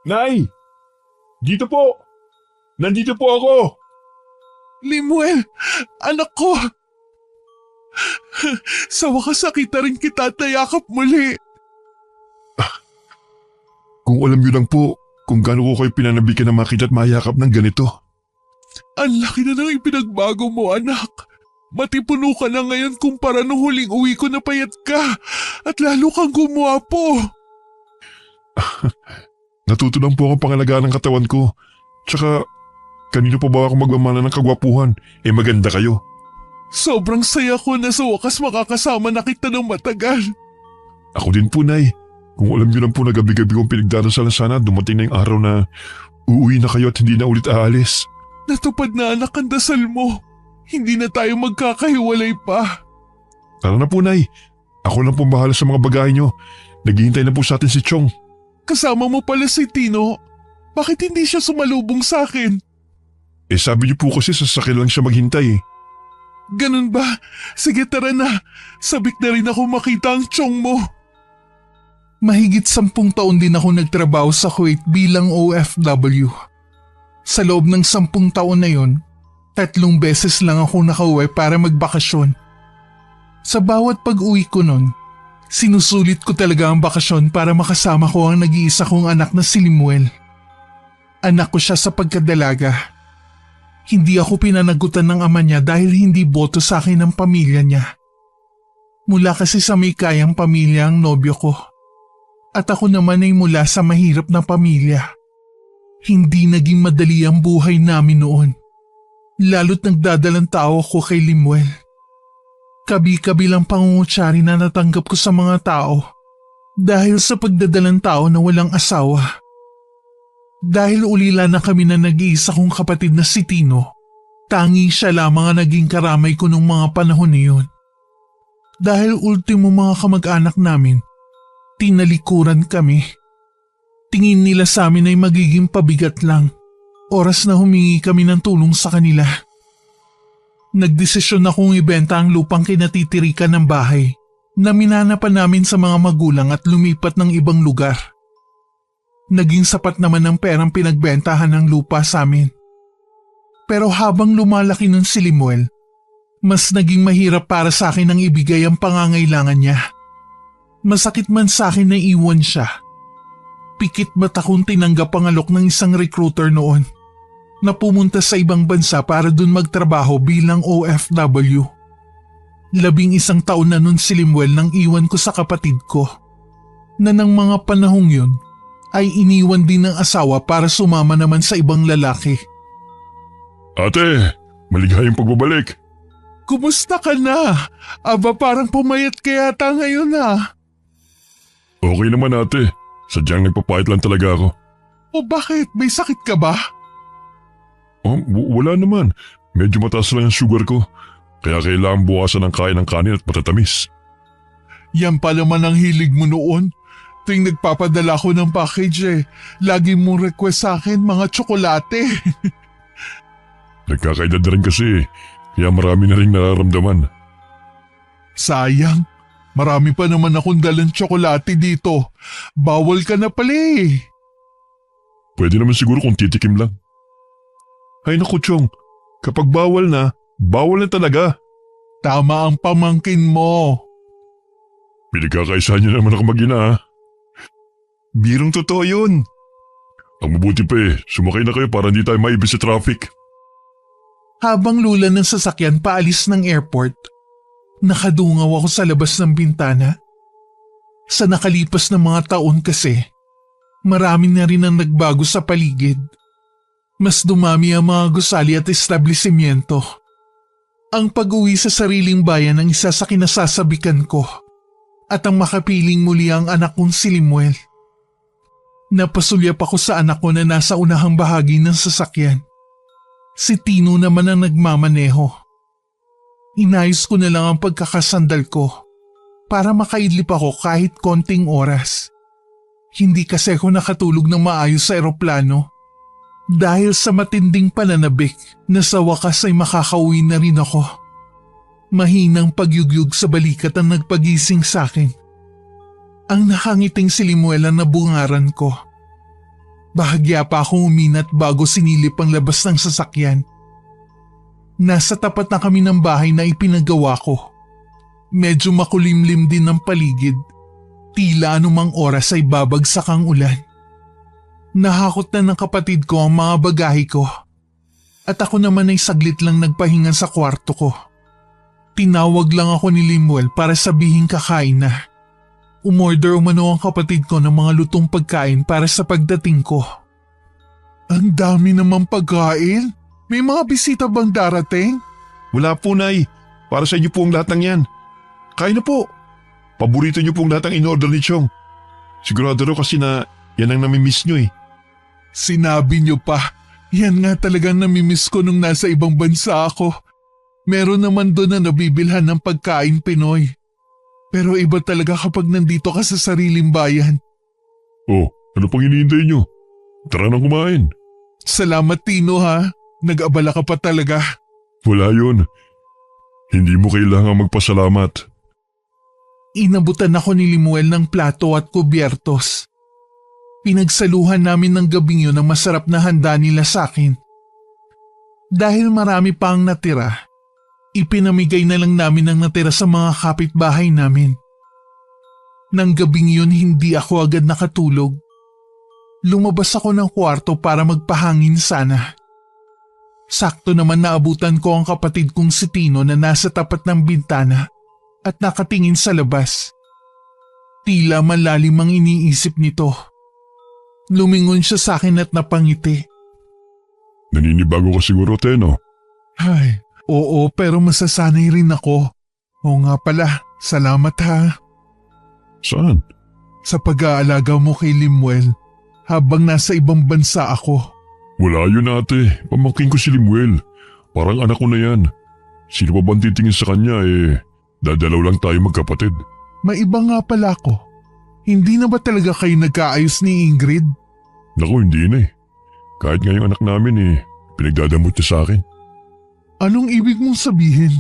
Nay! Dito po! Nandito po ako! Limuel, anak ko! Sa wakas nakita rin kita at nayakap muli. Kung alam niyo lang po kung gaano ko kayo pinanabikan na makita at mayakap ng ganito. Ang laki na ng ipinagbago mo, anak. Matipuno ka na ngayon kumpara nung huling uwi ko na payat ka at lalo kang gumwapo. Natuto lang po akong pangalagaan ng katawan ko. Tsaka, kanino pa ba ako magmamana ng kagwapuhan? Maganda kayo. Sobrang saya ko na sa wakas makakasama na kita ng matagal. Ako din po, Nay. Kung alam niyo lang po na gabi-gabi kong pinagdarasal na sana dumating na yung araw na uuwi na kayo at hindi na ulit aalis. Natupad na, anak, ang dasal mo. Hindi na tayo magkakahiwalay pa. Tara na po, Nay. Ako lang po bahala sa mga bagay niyo. Naghihintay na po sa atin si Chong. Kasama mo pala si Tino. Bakit hindi siya sumalubong sa akin? Sabi niyo po kasi sasakyan lang siya maghintay. Ganun ba? Sige, tara na. Sabik na rin ako makita ang Chong mo. Mahigit 10 taon din ako nagtrabaho sa Kuwait bilang OFW. Sa loob ng 10 taon na yon, 3 beses lang ako nakauwi para magbakasyon. Sa bawat pag-uwi ko nun, sinusulit ko talaga ang bakasyon para makasama ko ang nag-iisa kong anak na si Limuel. Anak ko siya sa pagkadalaga. Hindi ako pinanagutan ng ama niya dahil hindi boto sa akin ng pamilya niya. Mula kasi sa may kayang pamilya ang nobyo ko. At ako naman ay mula sa mahirap na pamilya. Hindi naging madali ang buhay namin noon. Lalo't nagdadalang tao ako kay Limuel. Kabi-kabilang pangungutsari na natanggap ko sa mga tao dahil sa pagdadalang tao na walang asawa. Dahil ulila na kami na nag-iisa kong kapatid na si Tino, tangi siya lamang ang naging karamay ko nung mga panahon na yun. Dahil ultimo mga kamag-anak namin, tinalikuran kami. Tingin nila sa amin ay magiging pabigat lang. Oras na humingi kami ng tulong sa kanila. Nagdesisyon akong ibenta ang lupang kinatitirikan ng bahay na minana pa namin sa mga magulang at lumipat ng ibang lugar. Naging sapat naman ang perang pinagbentahan ng lupa sa amin. Pero habang lumalaki nun si Limuel, mas naging mahirap para sa akin ang ibigay ang pangangailangan niya. Masakit man sa akin na iwan siya. Pikit ba't akong tinanggap ang alok ng isang recruiter noon na pumunta sa ibang bansa para dun magtrabaho bilang OFW. 11 taon na nun si Limuel nang iwan ko sa kapatid ko na ng mga panahong yun ay iniwan din ng asawa para sumama naman sa ibang lalaki. Ate, maligayang pagbabalik. Kumusta ka na? Aba, parang pumayat ka yata ngayon ah. Okay naman, ate. Sadyang nagpapait lang talaga ako. O bakit? May sakit ka ba? Wala naman. Medyo mataas lang ang sugar ko. Kaya kailangan buwasan ng kain ng kanin at matatamis. Yan pa naman ang hilig mo noon. Tuwing nagpapadala ko ng package lagi mong request sa akin mga tsokolate. Nagkakaedad na rin kasi, kaya marami na rin nararamdaman. Sayang, marami pa naman akong dalang tsokolate dito. Bawal ka na pala eh. Pwede naman siguro kung titikim lang. Ay naku, Chong, kapag bawal na talaga. Tama ang pamangkin mo. Pinagkakaisahan niyo naman ako mag-ina ha. Birong totoo yun. Ang mabuti pa sumakay na kayo para hindi tayo maibis sa traffic. Habang lula ng sasakyan paalis ng airport, nakadungaw ako sa labas ng bintana. Sa nakalipas na mga taon kasi, marami na rin ang nagbago sa paligid. Mas dumami ang mga gusali at establishmento. Ang pag-uwi sa sariling bayan ang isa sa kinasasabikan ko at ang makapiling muli ang anak kong si Limuel. Napasulyap ako sa anak ko na nasa unahang bahagi ng sasakyan. Si Tino naman ang nagmamaneho. Inayos ko na lang ang pagkakasandal ko para makaidlip ako kahit konting oras. Hindi kasi ako nakatulog ng maayos sa eroplano dahil sa matinding pananabik na sa wakas ay makakauwi na rin ako. Mahinang pagyugyug sa balikat ang nagpagising sa akin. Ang nakangiting si Limuel ang nabungaran ko. Bahagya pa akong uminat bago sinilip ang labas ng sasakyan. Nasa tapat na kami ng bahay na ipinagawa ko. Medyo makulimlim din ang paligid. Tila anumang oras ay babagsak ang ulan. Nahakot na ng kapatid ko ang mga bagahe ko. At ako naman ay saglit lang nagpahinga sa kwarto ko. Tinawag lang ako ni Limuel para sabihin kakain na. Umorder umano ang kapatid ko ng mga lutong pagkain para sa pagdating ko. Ang dami namang pagkain. May mga bisita bang darating? Wala po, Nay. Para sa inyo po ang lahat ng yan. Kain na po. Paborito niyo pong lahat ang in-order ni Chong. Sigurado raw kasi na yan ang namimiss niyo eh. Sinabi niyo pa. Yan nga talagang namimiss ko nung nasa ibang bansa ako. Meron naman doon na nabibilhan ng pagkain Pinoy. Pero iba talaga kapag nandito ka sa sariling bayan. Oh, ano pang hinihintay niyo? Tara na kumain. Salamat Tino ha. Nag-abala ka pa talaga. Wala yun. Hindi mo kailangang magpasalamat. Inabutan ako ni Limuel ng plato at kubyertos. Pinagsaluhan namin ng gabing yun ang masarap na handa nila sa akin. Dahil marami pa ang natira, ipinamigay na lang namin ang natira sa mga kapitbahay namin. Nang gabing yun hindi ako agad nakatulog. Lumabas ako ng kwarto para magpahangin sana. Sakto naman naabutan ko ang kapatid kong si Tino na nasa tapat ng bintana at nakatingin sa labas. Tila malalim ang iniisip nito. Lumingon siya sa akin at napangiti. Naninibago ka siguro, Teno. Ay, oo pero masasanay rin ako. Oo nga pala, salamat ha. Saan? Sa pag-aalaga mo kay Limuel habang nasa ibang bansa ako. Wala yun ate, pamangkin ko si Limuel. Parang anak ko na yan. Sino pa bang titingin sa kanya dadalaw lang tayo magkapatid. Maiba nga pala ako. Hindi na ba talaga kayo nagkaayos ni Ingrid? Naku, hindi na eh. Kahit nga yung anak namin pinagdadamot niya sa akin. Anong ibig mong sabihin?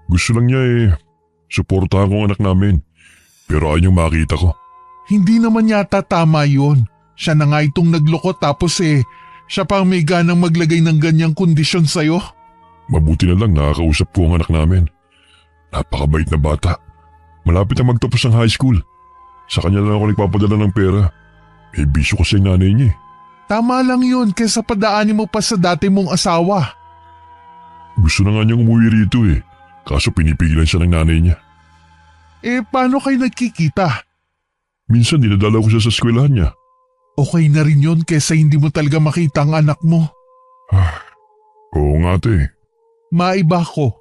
Gusto lang niya suportahan ko ang anak namin. Pero ayaw niyang makita ko. Hindi naman yata tama yun. Siya na nga itong nagloko tapos siya pa ang may ganang maglagay ng ganyang kondisyon sa'yo. Mabuti na lang nakakausap ko ang anak namin. Napakabait na bata. Malapit na magtapos ng high school. Sa kanya lang ako nagpapadala ng pera. May bisyo kasi yung nanay niya. Tama lang yun kaysa padaanin mo pa sa dati mong asawa. Gusto na nga niyang umuwi rito Kaso pinipigilan siya ng nanay niya. Paano kayo nagkikita? Minsan dinadala ko siya sa eskwelahan niya. Okay na rin yun kaysa hindi mo talaga makita ang anak mo. Oo nga ate. Maiba ko.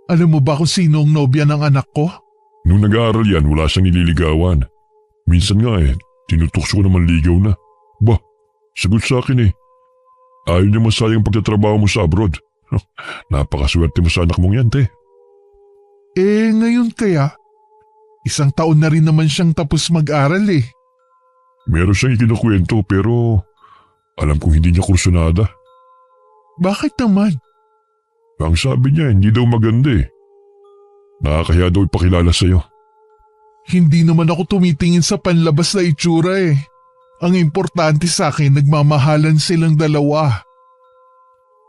Alam mo ba kung sino ang nobya ng anak ko? Nung nag-aaral yan, wala siyang nililigawan. Minsan nga tinutokso ko naman ligaw na. Bah, sagot sa akin Ayaw niya masayang pagtatrabaho mo sa abroad. Napakaswerte mo sa anak mong yan, te. Ngayon kaya? 1 taon na rin naman siyang tapos mag-aral Meron siyang ikinukwento pero alam kong hindi niya kursunada. Bakit naman? Ang sabi niya hindi daw maganda Nakakahiya daw ipakilala sa'yo. Hindi naman ako tumitingin sa panlabas na itsura Ang importante sa akin nagmamahalan silang dalawa.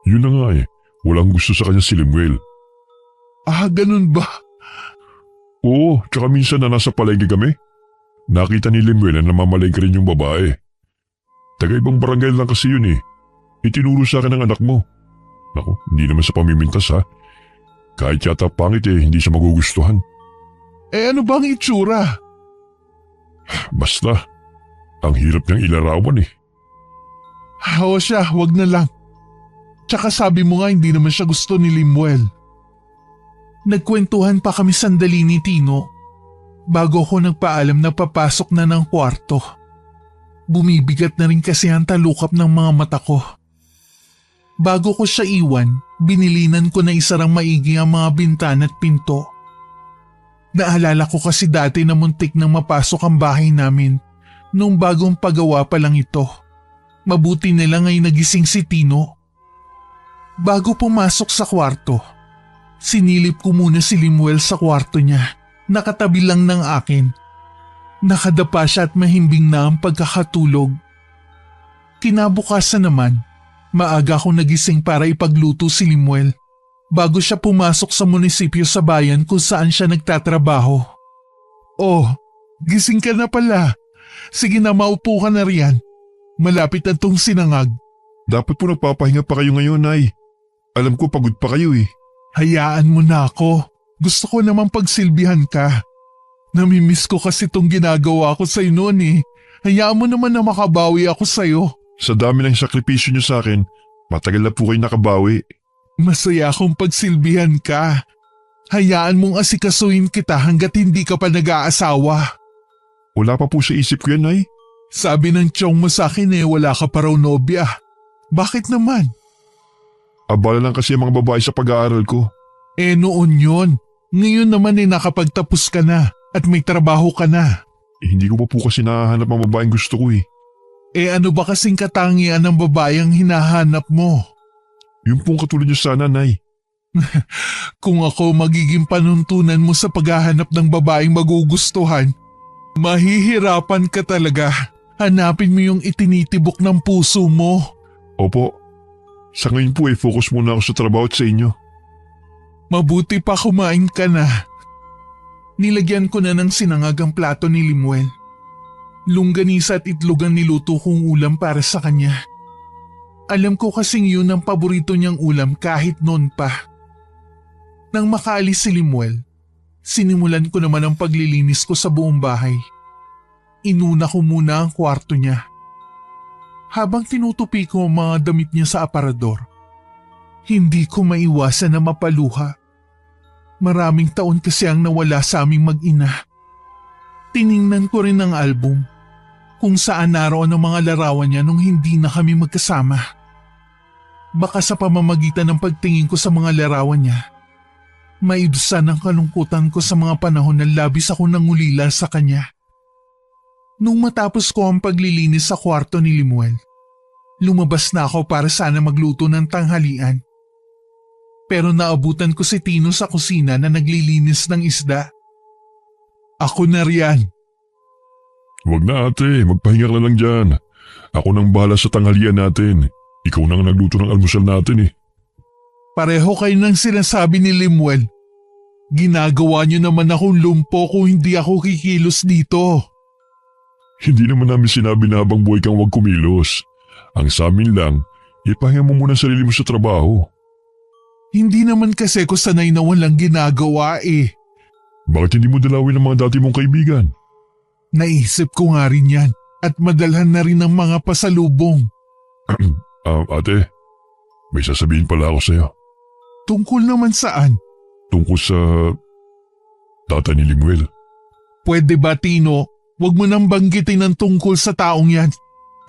Yun na nga walang gusto sa kanya si Limuel. Ganun ba? Oo, tsaka minsan na nasa palengke kami. Nakita ni Limuel na namamalengke rin yung babae. Taga-ibang barangay lang kasi yun Itinuro sa akin ng anak mo. Naku, hindi naman sa pamimintas Kahit yata pangit hindi siya magugustuhan. Ano bang itsura? Basta, ang hirap niyang ilarawan O siya, wag na lang. Tsaka sabi mo nga hindi naman siya gusto ni Limuel. Nagkwentuhan pa kami sandali ni Tino bago ako nagpaalam na papasok na ng kwarto. Bumibigat na rin kasi ang talukap ng mga mata ko. Bago ko siya iwan, binilinan ko na isarang maigi ang mga bintana at pinto. Naalala ko kasi dati na muntik nang mapasok ang bahay namin nung bagong pagawa pa lang ito. Mabuti na lang ay nagising si Tino. Bago pumasok sa kwarto, sinilip ko muna si Limuel sa kwarto niya, nakatabi lang ng akin. Nakadapa siya at mahimbing na ang pagkakatulog. Kinabukasan naman, maaga akong nagising para ipagluto si Limuel bago siya pumasok sa munisipyo sa bayan kung saan siya nagtatrabaho. Oh, gising ka na pala. Sige na, maupo ka na riyan. Malapit na tong sinangag. Dapat po nagpapahinga pa kayo ngayon, Nay. Alam ko pagod pa kayo eh. Hayaan mo na ako. Gusto ko naman pagsilbihan ka. Namimiss ko kasi tong ginagawa ko sa'yo noon eh. Hayaan mo naman na makabawi ako sa'yo. Sa dami ng sakripisyo niyo sa akin, matagal na po kayo nakabawi. Masaya akong pagsilbihan ka. Hayaan mong asikasuhin kita hanggat hindi ka pa nag-aasawa. Wala pa po sa isip ko yan, Nay. Sabi ng tiyong mo sa akin wala ka pa raw nobya. Bakit naman? Abala lang kasi ang mga babae sa pag-aaral ko. Noon yun. Ngayon naman nakapagtapos ka na at may trabaho ka na. Hindi ko pa po kasi nahahanap ang babaeng gusto ko eh. Ano ba kasing katangian ng babaeng hinahanap mo? Yung pong katulad niyo sana, Nay. Kung ako magiging panuntunan mo sa paghahanap ng babaeng magugustuhan, mahihirapan ka talaga. Hanapin mo yung itinitibok ng puso mo. Opo. Sa ngayon po focus muna ako sa trabaho at sa inyo. Mabuti pa kumain ka na. Nilagyan ko na ng sinangag ang plato ni Limuel. Longganisa at itlog ang niluto kong ulam para sa kanya. Alam ko kasing yun ang paborito niyang ulam kahit noon pa. Nang makaalis si Limuel, sinimulan ko naman ang paglilinis ko sa buong bahay. Inuna ko muna ang kwarto niya. Habang tinutupi ko ang mga damit niya sa aparador, hindi ko maiwasan na mapaluha. Maraming taon kasi ang nawala sa aming mag-ina. Tiningnan ko rin ang album kung saan naroon ang mga larawan niya nung hindi na kami magkasama. Baka sa pamamagitan ng pagtingin ko sa mga larawan niya, maibsan ang kalungkutan ko sa mga panahon na labis ako nangulila sa kanya. Nung matapos ko ang paglilinis sa kwarto ni Limuel, lumabas na ako para sana magluto ng tanghalian. Pero naabutan ko si Tino sa kusina na naglilinis ng isda. Ako na riyan. Huwag na ate, magpahinga ka na lang dyan. Ako nang bahala sa tanghalian natin. Ikaw nang nagluto ng almusal natin eh. Pareho kayo nang sinasabi ni Limuel. Ginagawa niyo naman akong lumpo kung hindi ako kikilos dito. Hindi naman namin sinabi na habang buhay kang huwag kumilos. Ang sa amin lang, ipahinga mo muna ang sarili mo sa trabaho. Hindi naman kasi ko sanay na walang ginagawa eh. Bakit hindi mo dalawin ang mga dati mong kaibigan? Naisip ko nga rin yan at madalhan na rin ng mga pasalubong. Ate, may sasabihin pala ako sa'yo. Tungkol naman saan? Tungkol sa tatay ni Limuel. Pwede ba Tino, wag mo nang banggitin ang tungkol sa taong yan.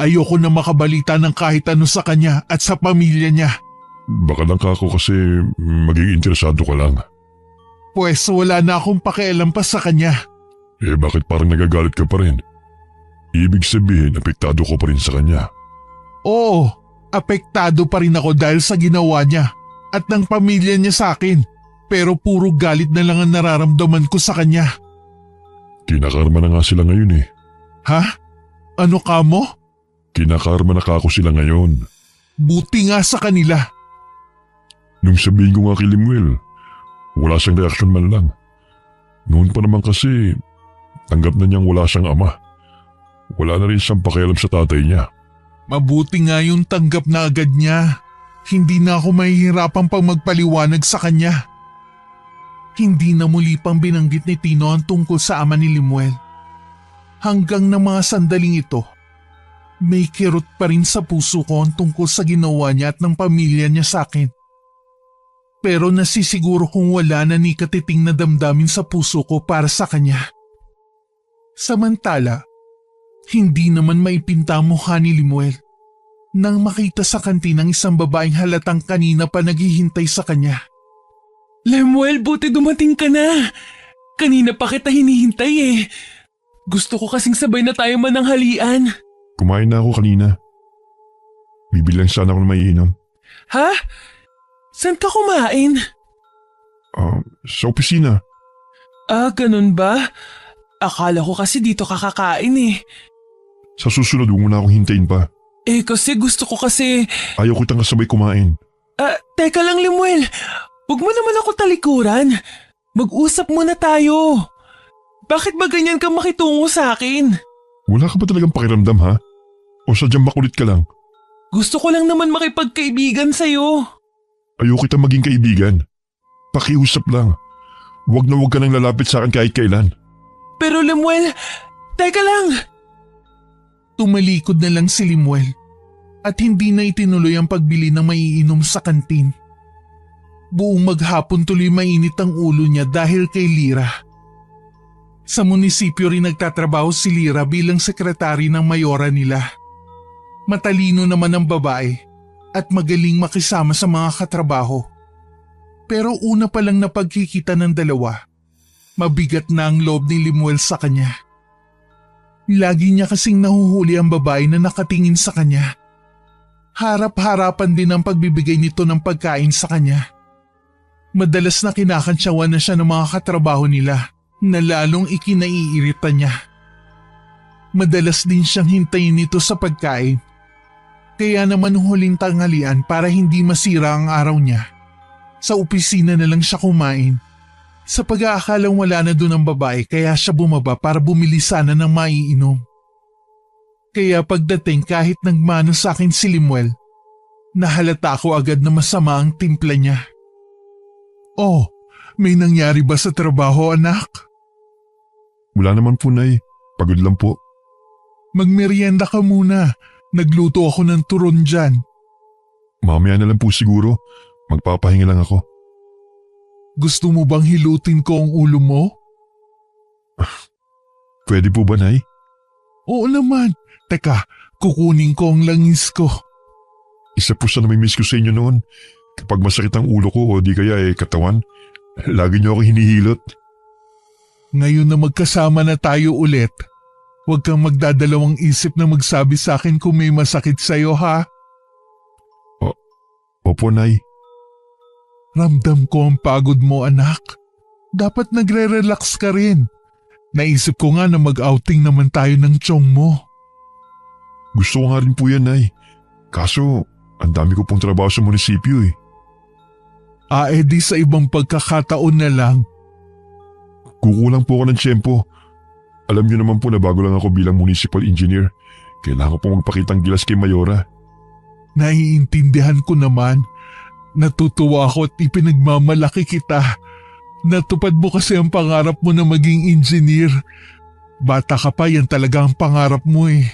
Ayoko na makabalita ng kahit ano sa kanya at sa pamilya niya. Baka lang kako kasi maging interesado ka lang. Pwes wala na akong pakialam pa sa kanya. Bakit parang nagagalit ka pa rin? Ibig sabihin, apektado ko pa rin sa kanya. Oo, apektado pa rin ako dahil sa ginawa niya at ng pamilya niya sa akin. Pero puro galit na lang ang nararamdaman ko sa kanya. Kinakarma na nga sila ngayon eh. Ha? Ano ka mo? Kinakarma na kako sila ngayon. Buti nga sa kanila. Nung sabihin ko nga kay Limuel, wala siyang reaksyon man lang. Noon pa naman kasi, tanggap na niyang wala siyang ama. Wala na rin siyang pakialam sa tatay niya. Mabuti nga yung tanggap na agad niya. Hindi na ako mahihirapan pang magpaliwanag sa kanya. Hindi na muli pang binanggit ni Tino ang tungkol sa ama ni Limuel. Hanggang ng mga sandaling ito, may kirot pa rin sa puso ko ang tungkol sa ginawa niya at ng pamilya niya sa akin. Pero nasisiguro kong wala na ni katiting na damdamin sa puso ko para sa kanya. Samantala, hindi naman maipinta ang mukha ni Limuel nang makita sa kantin ang isang babaeng halatang kanina pa naghihintay sa kanya. Lemuel, buti dumating ka na. Kanina pa kita hinihintay eh. Gusto ko kasing sabay na tayo mananghalian. Kumain na ako kanina. Bibilang sana ako na may inom. Ha? Saan ka kumain? Sa opisina. Ganun ba? Akala ko kasi dito kakakain eh. Sa susunod, huwag mo na akong hintayin pa. Kasi gusto ko kasi… Ayaw kitang kasabay kumain. Teka lang Lemuel. Huwag mo naman ako talikuran. Mag-usap muna tayo. Bakit ba ganyan ka makitungo sa akin? Wala ka ba talagang pakiramdam ha? O sadyang makulit ka lang? Gusto ko lang naman makipagkaibigan sa'yo. Ayaw kita maging kaibigan. Pakiusap lang. Huwag na huwag ka nang lalapit sa akin kahit kailan. Pero Lemuel, teka lang. Tumalikod na lang si Lemuel at hindi na itinuloy ang pagbili ng maiinom sa kantin. Buong maghapon tuloy mainit ang ulo niya dahil kay Lira. Sa munisipyo rin nagtatrabaho si Lira bilang sekretary ng mayora nila. Matalino naman ang babae at magaling makisama sa mga katrabaho. Pero una pa lang na pagkikita ng dalawa, mabigat na ang loob ni Lemuel sa kanya. Lagi niya kasing nahuhuli ang babae na nakatingin sa kanya. Harap-harapan din ang pagbibigay nito ng pagkain sa kanya. Madalas na kinakantsawan na siya ng mga katrabaho nila na lalong ikinaiirita niya. Madalas din siyang hintayin nito sa pagkain. Kaya naman huling tanghalian para hindi masira ang araw niya, sa opisina na lang siya kumain. Sa pag-aakalang wala na doon ang babae kaya siya bumaba para bumili sana ng maiinom. Kaya pagdating kahit nagmano sa akin si Lemuel, nahalata ko agad na masama ang timpla niya. Oh, may nangyari ba sa trabaho anak? Wala naman po, Nay. Pagod lang po. Magmerienda ka muna. Nagluto ako ng turon dyan. Mamaya na lang po siguro. Magpapahinga lang ako. Gusto mo bang hilutin ko ang ulo mo? Pwede po ba, Nay? Oo naman. Teka, kukunin ko ang langis ko. Isa po sa namimiss ko sa inyo noon. Kapag masakit ang ulo ko o di kaya katawan, lagi niyo ako hinihilot. Ngayon na magkasama na tayo ulit, huwag kang magdadalawang isip na magsabi sa akin kung may masakit sa'yo ha. Opo, Nay. Ramdam ko ang pagod mo anak. Dapat nagre-relax ka rin. Naisip ko nga na mag-outing naman tayo ng tiyong mo. Gusto ko nga rin po yan, Nay. Kaso, ang dami ko pong trabaho sa munisipyo eh. Edi sa ibang pagkakataon na lang. Kukulang po ako ng tiyempo. Alam niyo naman po na bago lang ako bilang municipal engineer. Kailangan ko pong magpakitang gilas kay Mayora. Naiintindihan ko naman. Natutuwa ako at ipinagmamalaki kita. Natupad mo kasi ang pangarap mo na maging engineer. Bata ka pa, yan talaga ang pangarap mo eh.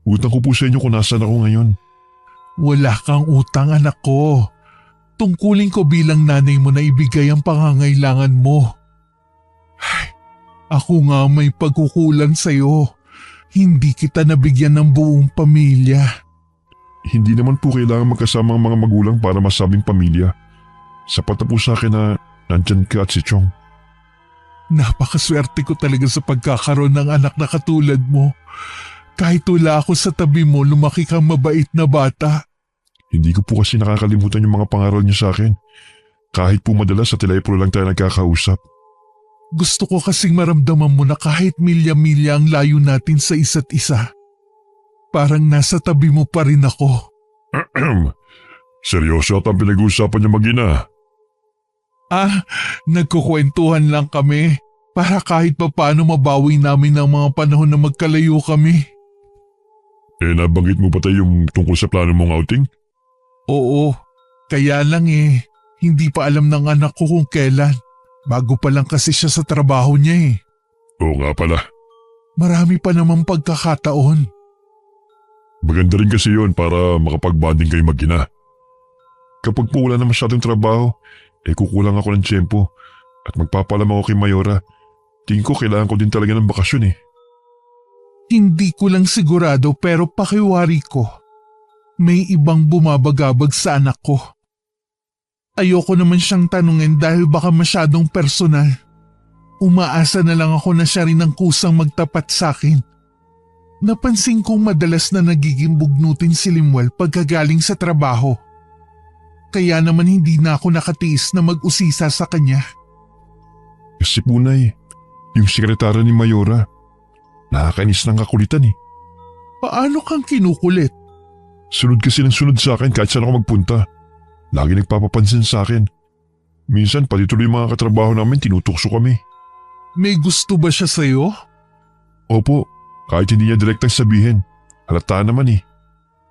Utang ko po sa inyo kung nasaan ako ngayon. Wala kang utang anak ko. Tungkulin ko bilang nanay mo na ibigay ang pangangailangan mo. Ay, ako nga may pagkukulang sa'yo. Hindi kita nabigyan ng buong pamilya. Hindi naman po kailangan magkasama ang mga magulang para masabing pamilya. Sapat na po sa akin na nandyan ka at si Chong. Napakaswerte ko talaga sa pagkakaroon ng anak na katulad mo. Kahit wala ako sa tabi mo, lumaki kang mabait na bata. Hindi ko po kasi nakakalimutan yung mga pangaral niyo sa akin. Kahit po madalas sa telepono lang tayo nagkakausap. Gusto ko kasing maramdaman mo na kahit milya-milya ang layo natin sa isa't isa. Parang nasa tabi mo pa rin ako. Seryoso at ang pinag-uusapan niyo mag-ina. Nagkukwentuhan lang kami para kahit papaano mabawi namin ang mga panahon na magkalayo kami. Nabanggit mo ba tayo yung tungkol sa plano mong outing? Oo, kaya lang hindi pa alam ng anak ko kung kailan. Bago pa lang kasi siya sa trabaho niya Oo nga pala. Marami pa namang pagkakataon. Maganda rin kasi yun para makapag-bonding kayo mag-ina. Kapag po wala na masyadong trabaho, kukulang ako ng tiyempo at magpapalam ako kay Mayora. Tingin ko kailangan ko din talaga ng bakasyon Hindi ko lang sigurado pero pakiwari ko. May ibang bumabagabag sa anak ko. Ayoko naman siyang tanungin dahil baka masyadong personal. Umaasa na lang ako na siya rin ang kusang magtapat sa akin. Napansin kong madalas na nagiging bugnutin si Lemuel pagkagaling sa trabaho. Kaya naman hindi na ako nakatiis na mag-usisa sa kanya. Kasi punay, yung sekretary ni Mayora, nakakainis ng kakulitan Paano kang kinukulit? Sunod kasi ng sunod sa akin kahit saan ako magpunta. Lagi nagpapapansin sa akin. Minsan pati tuloy yung mga katrabaho namin tinutukso kami. May gusto ba siya sa'yo? Opo, kahit hindi niya direktang sabihin. Halata naman eh.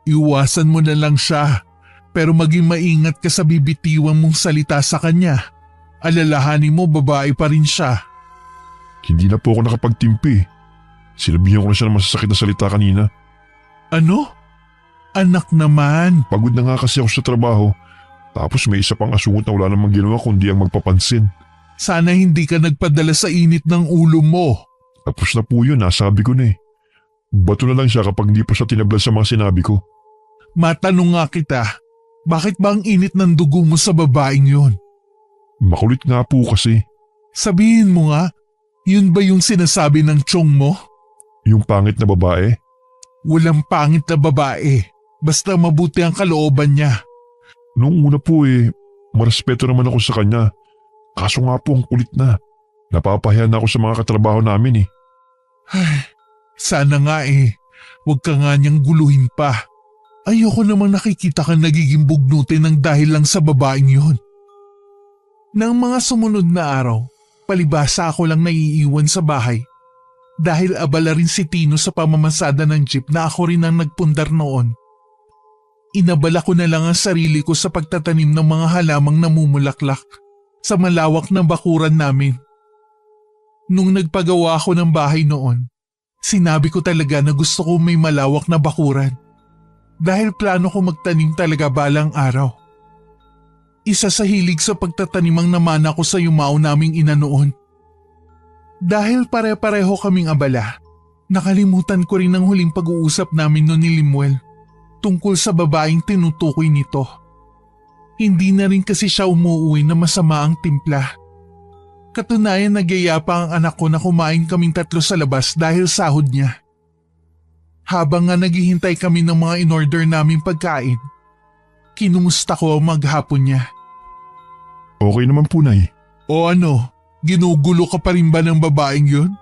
Iwasan mo na lang siya. Pero maging maingat ka sa bibitiwan mong salita sa kanya. Alalahanin mo babae pa rin siya. Hindi na po ako nakapagtimpi. Sinabihan ko na siya ng masasakit na salita kanina. Ano? Anak naman. Pagod na nga kasi ako sa trabaho. Tapos may isa pang asungot na wala namang ginawa kundi ang magpapansin. Sana hindi ka nagpadala sa init ng ulo mo. Tapos na po yun, nasabi ko na eh. Bato na lang siya kapag hindi pa siya tinablan sa mga sinabi ko. Matanong nga kita, bakit ba ang init ng dugo mo sa babaeng yon? Makulit nga po kasi. Sabihin mo nga, yun ba yung sinasabi ng tiyong mo? Yung pangit na babae? Walang pangit na babae, basta mabuti ang kalooban niya. Noong una po marespeto naman ako sa kanya. Kaso nga po ang kulit na. Napapahiya na ako sa mga katrabaho namin eh. Ay, sana nga huwag ka nga niyang guluhin pa. Ayoko namang nakikita kang nagiging bugnutin ng dahil lang sa babaeng yun. Nang mga sumunod na araw, palibasa ako lang naiiwan sa bahay. Dahil abala rin si Tino sa pamamasada ng jeep na ako rin ang nagpundar noon. Inabala ko na lang ang sarili ko sa pagtatanim ng mga halamang namumulaklak sa malawak na bakuran namin. Nung nagpagawa ako ng bahay noon, sinabi ko talaga na gusto ko may malawak na bakuran. Dahil plano ko magtanim talaga balang araw. Isa sa hilig sa pagtatanim ang namana ko sa yumao naming ina noon. Dahil pare-pareho kaming abala, nakalimutan ko rin ang huling pag-uusap namin noon ni Limuel tungkol sa babaeng tinutukoy nito. Hindi na rin kasi siya umuuwi na masama ang timpla. Katunayan nagyaya pa ang anak ko na kumain kaming 3 sa labas dahil sahod niya. Habang nga naghihintay kami ng mga in-order naming pagkain, kinumusta ko ang maghapon niya. Okay naman po, Nay. O ano, ginugulo ka pa rin ba ng babaeng yun?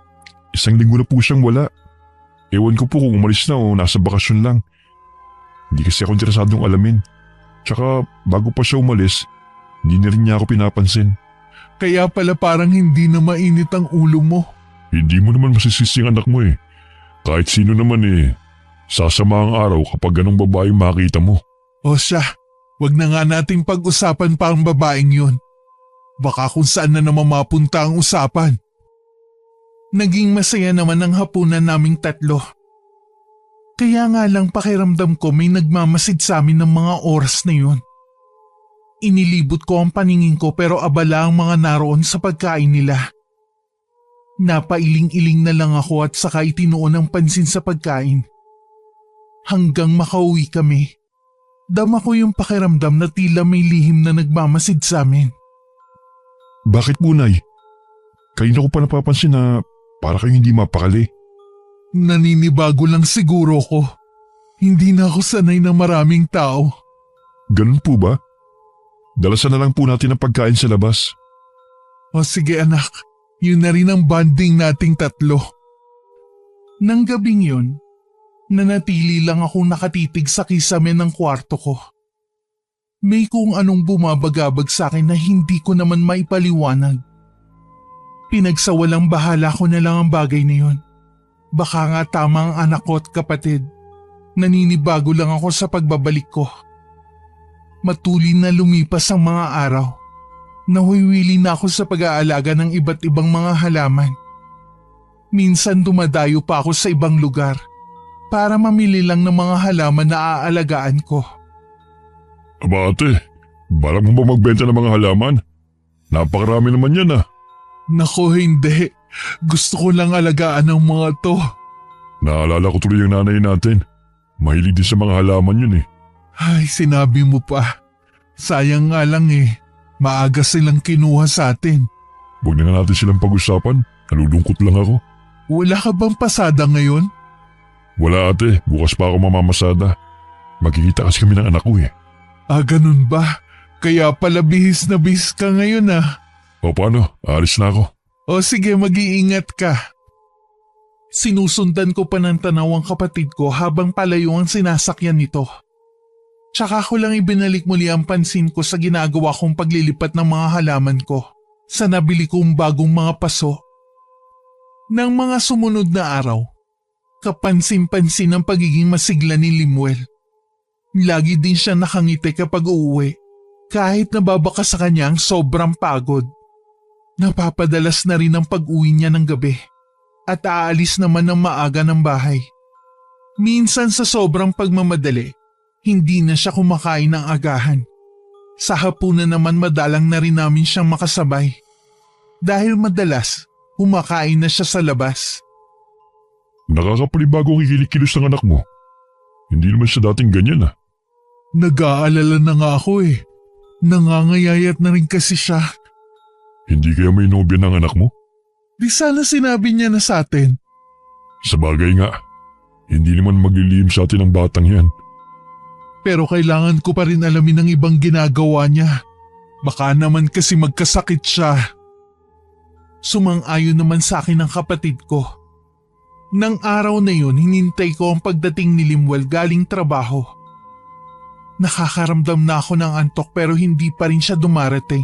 1 linggo na po siyang wala. Ewan ko po kung umalis na o nasa bakasyon lang. Hindi kasi ako interesadong alamin. Tsaka bago pa siya umalis, hindi na rin niya ako pinapansin. Kaya pala parang hindi na mainit ang ulo mo. Hindi mo naman masisisi ang anak mo eh. Kahit sino naman sasama ang araw kapag ganong babae makita mo. O siya, wag na nga nating pag-usapan pa ang babaeng yun. Baka kung saan na naman mapunta ang usapan. Naging masaya naman ang hapunan naming 3. Kaya nga lang pakiramdam ko may nagmamasid sa amin ng mga oras na yun. Inilibot ko ang paningin ko pero abala ang mga naroon sa pagkain nila. Napailing-iling na lang ako at saka itinuon ang pansin sa pagkain. Hanggang makauwi kami, dama ko yung pakiramdam na tila may lihim na nagmamasid sa amin. Bakit po, Nay? Kanina ko pa napapansin na para kayong hindi mapakali. Naninibago lang siguro ko. Hindi na ako sanay ng maraming tao. Ganun po ba? Dalasan na lang po natin ang pagkain sa labas. O sige anak, yun na rin ang bonding nating 3. Nang gabing yun, nanatili lang akong nakatitig sa kisame ng kwarto ko. May kung anong bumabagabag sa akin na hindi ko naman maipaliwanag. Pinagsawalang bahala ko na lang ang bagay na yun. Baka nga tama ang anak ko at kapatid. Naninibago lang ako sa pagbabalik ko. Matuli na lumipas ang mga araw. Nahuwiwili na ako sa pag-aalaga ng iba't ibang mga halaman. Minsan dumadayo pa ako sa ibang lugar para mamili lang ng mga halaman na aalagaan ko. Aba ate, balak mo ba magbenta ng mga halaman? Napakarami naman yan ah. Nako hindi, gusto ko lang alagaan ng mga to. Naalala ko tuloy yung nanay natin. Mahilig din sa mga halaman yun eh. Ay, sinabi mo pa. Sayang nga lang maaga silang kinuha sa atin. Huwag na nga natin silang pag-usapan, nalulungkot lang ako. Wala ka bang pasada ngayon? Wala ate, bukas pa ako mamamasada. Magkikita kasi kami ng anak ko eh. Ah, ganun ba? Kaya pala bihis na bihis ka ngayon ah. O paano, aalis na ako. O sige, mag-iingat ka. Sinusundan ko pa ng tanaw ang kapatid ko habang palayo ang sinasakyan nito. Tsaka ko lang ibinalik muli ang pansin ko sa ginagawa kong paglilipat ng mga halaman ko sa nabili kong bagong mga paso. Nang mga sumunod na araw, kapansin-pansin ang pagiging masigla ni Limuel. Lagi din siya nakangiti kapag uuwi kahit nababaka sa kanya ang sobrang pagod. Napapadalas na rin ang pag-uwi niya ng gabi at aalis naman ng maaga ng bahay. Minsan sa sobrang pagmamadali, hindi na siya kumakain ng agahan. Sa hapunan naman madalang na rin namin siyang makasabay. Dahil madalas, kumakain na siya sa labas. Nakakapanibago ang kikilos ng anak mo. Hindi naman siya dating ganyan ah. Nag-aalala na nga ako eh. Nangangayayat na rin kasi siya. Hindi kaya may nobya ng anak mo? Di sana sinabi niya na sa atin. Sa bagay nga, hindi naman maglilihim sa atin ang batang yan. Pero kailangan ko pa rin alamin ang ibang ginagawa niya. Baka naman kasi magkasakit siya. Sumang-ayon naman sa akin ang kapatid ko. Nang araw na yun, hinintay ko ang pagdating ni Limuel galing trabaho. Nakakaramdam na ako ng antok pero hindi pa rin siya dumarating.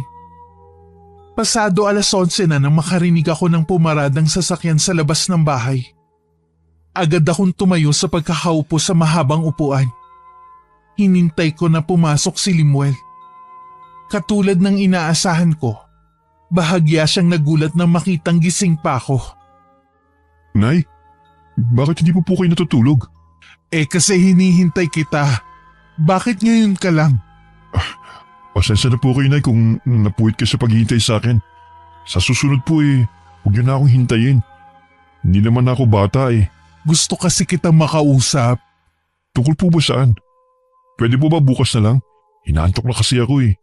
Pasado 11:00 na nang makarinig ako ng pumaradang sasakyan sa labas ng bahay. Agad akong tumayo sa pagkakaupo sa mahabang upuan. Hinintay ko na pumasok si Limuel. Katulad ng inaasahan ko, bahagya siyang nagulat nang makitang gising pa ako. Nay, bakit hindi po kayo natutulog? Kasi hinihintay kita. Bakit ngayon ka lang? Pasensya na po kayo, Nay, kung napuwit ka sa paghihintay sa akin. Sa susunod po huwag niyo na akong hintayin. Hindi naman ako bata eh. Gusto kasi kitang makausap. Tungkol po ba saan? Pwede po ba bukas na lang? Hinaantok na kasi ako eh.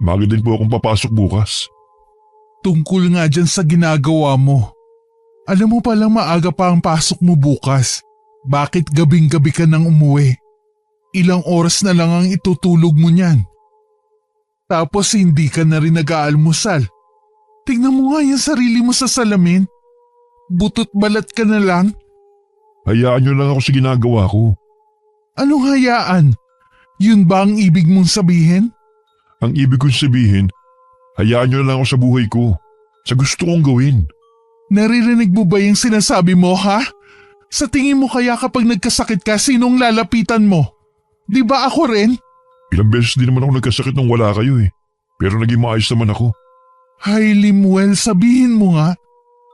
Maaga din po akong papasok bukas. Tungkol nga dyan sa ginagawa mo. Alam mo palang maaga pa ang pasok mo bukas. Bakit gabing-gabi ka nang umuwi? Ilang oras na lang ang itutulog mo niyan. Tapos hindi ka na rin nag-aalmusal. Tingnan mo nga yung sarili mo sa salamin. Butot balat ka na lang. Hayaan niyo lang ako sa ginagawa ko. Anong hayaan? Yun ba ang ibig mong sabihin? Ang ibig kong sabihin, hayaan niyo lang ako sa buhay ko. Sa gusto kong gawin. Naririnig mo ba yung sinasabi mo, ha? Sa tingin mo kaya kapag nagkasakit ka, sinong lalapitan mo? Di ba ako rin? Ilang beses din naman ako nagkasakit nung wala kayo eh. Pero naging maayos naman ako. Hay Limuel, sabihin mo nga.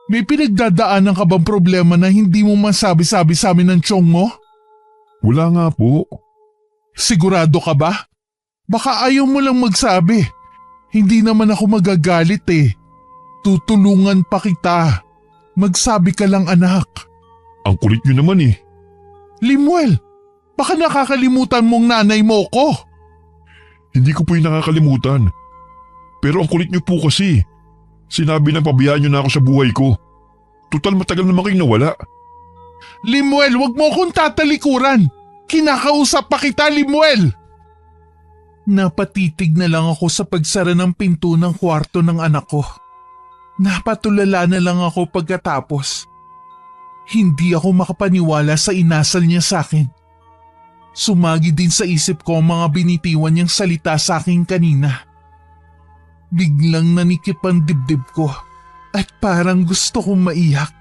May pinagdadaanan ka bang problema na hindi mo masabi-sabi sa amin ng tiyong mo? Wala nga po. Sigurado ka ba? Baka ayaw mo lang magsabi. Hindi naman ako magagalit eh. Tutulungan pa kita. Magsabi ka lang anak. Ang kulit niyo naman eh. Limuel, baka nakakalimutan mong nanay mo ko. Hindi ko po yung nakakalimutan. Pero ang kulit niyo po kasi. Sinabi na pabayaan niyo na ako sa buhay ko. Total matagal naman kayong nawala. Limuel, wag mo akong tatalikuran. Kinakausap pa kita, Limuel. Napatitig na lang ako sa pagsara ng pinto ng kwarto ng anak ko. Napatulala na lang ako pagkatapos. Hindi ako makapaniwala sa inasal niya sa akin. Sumagi din sa isip ko ang mga binitiwan niyang salita sa akin kanina. Biglang nanikip ang dibdib ko at parang gusto kong maiyak.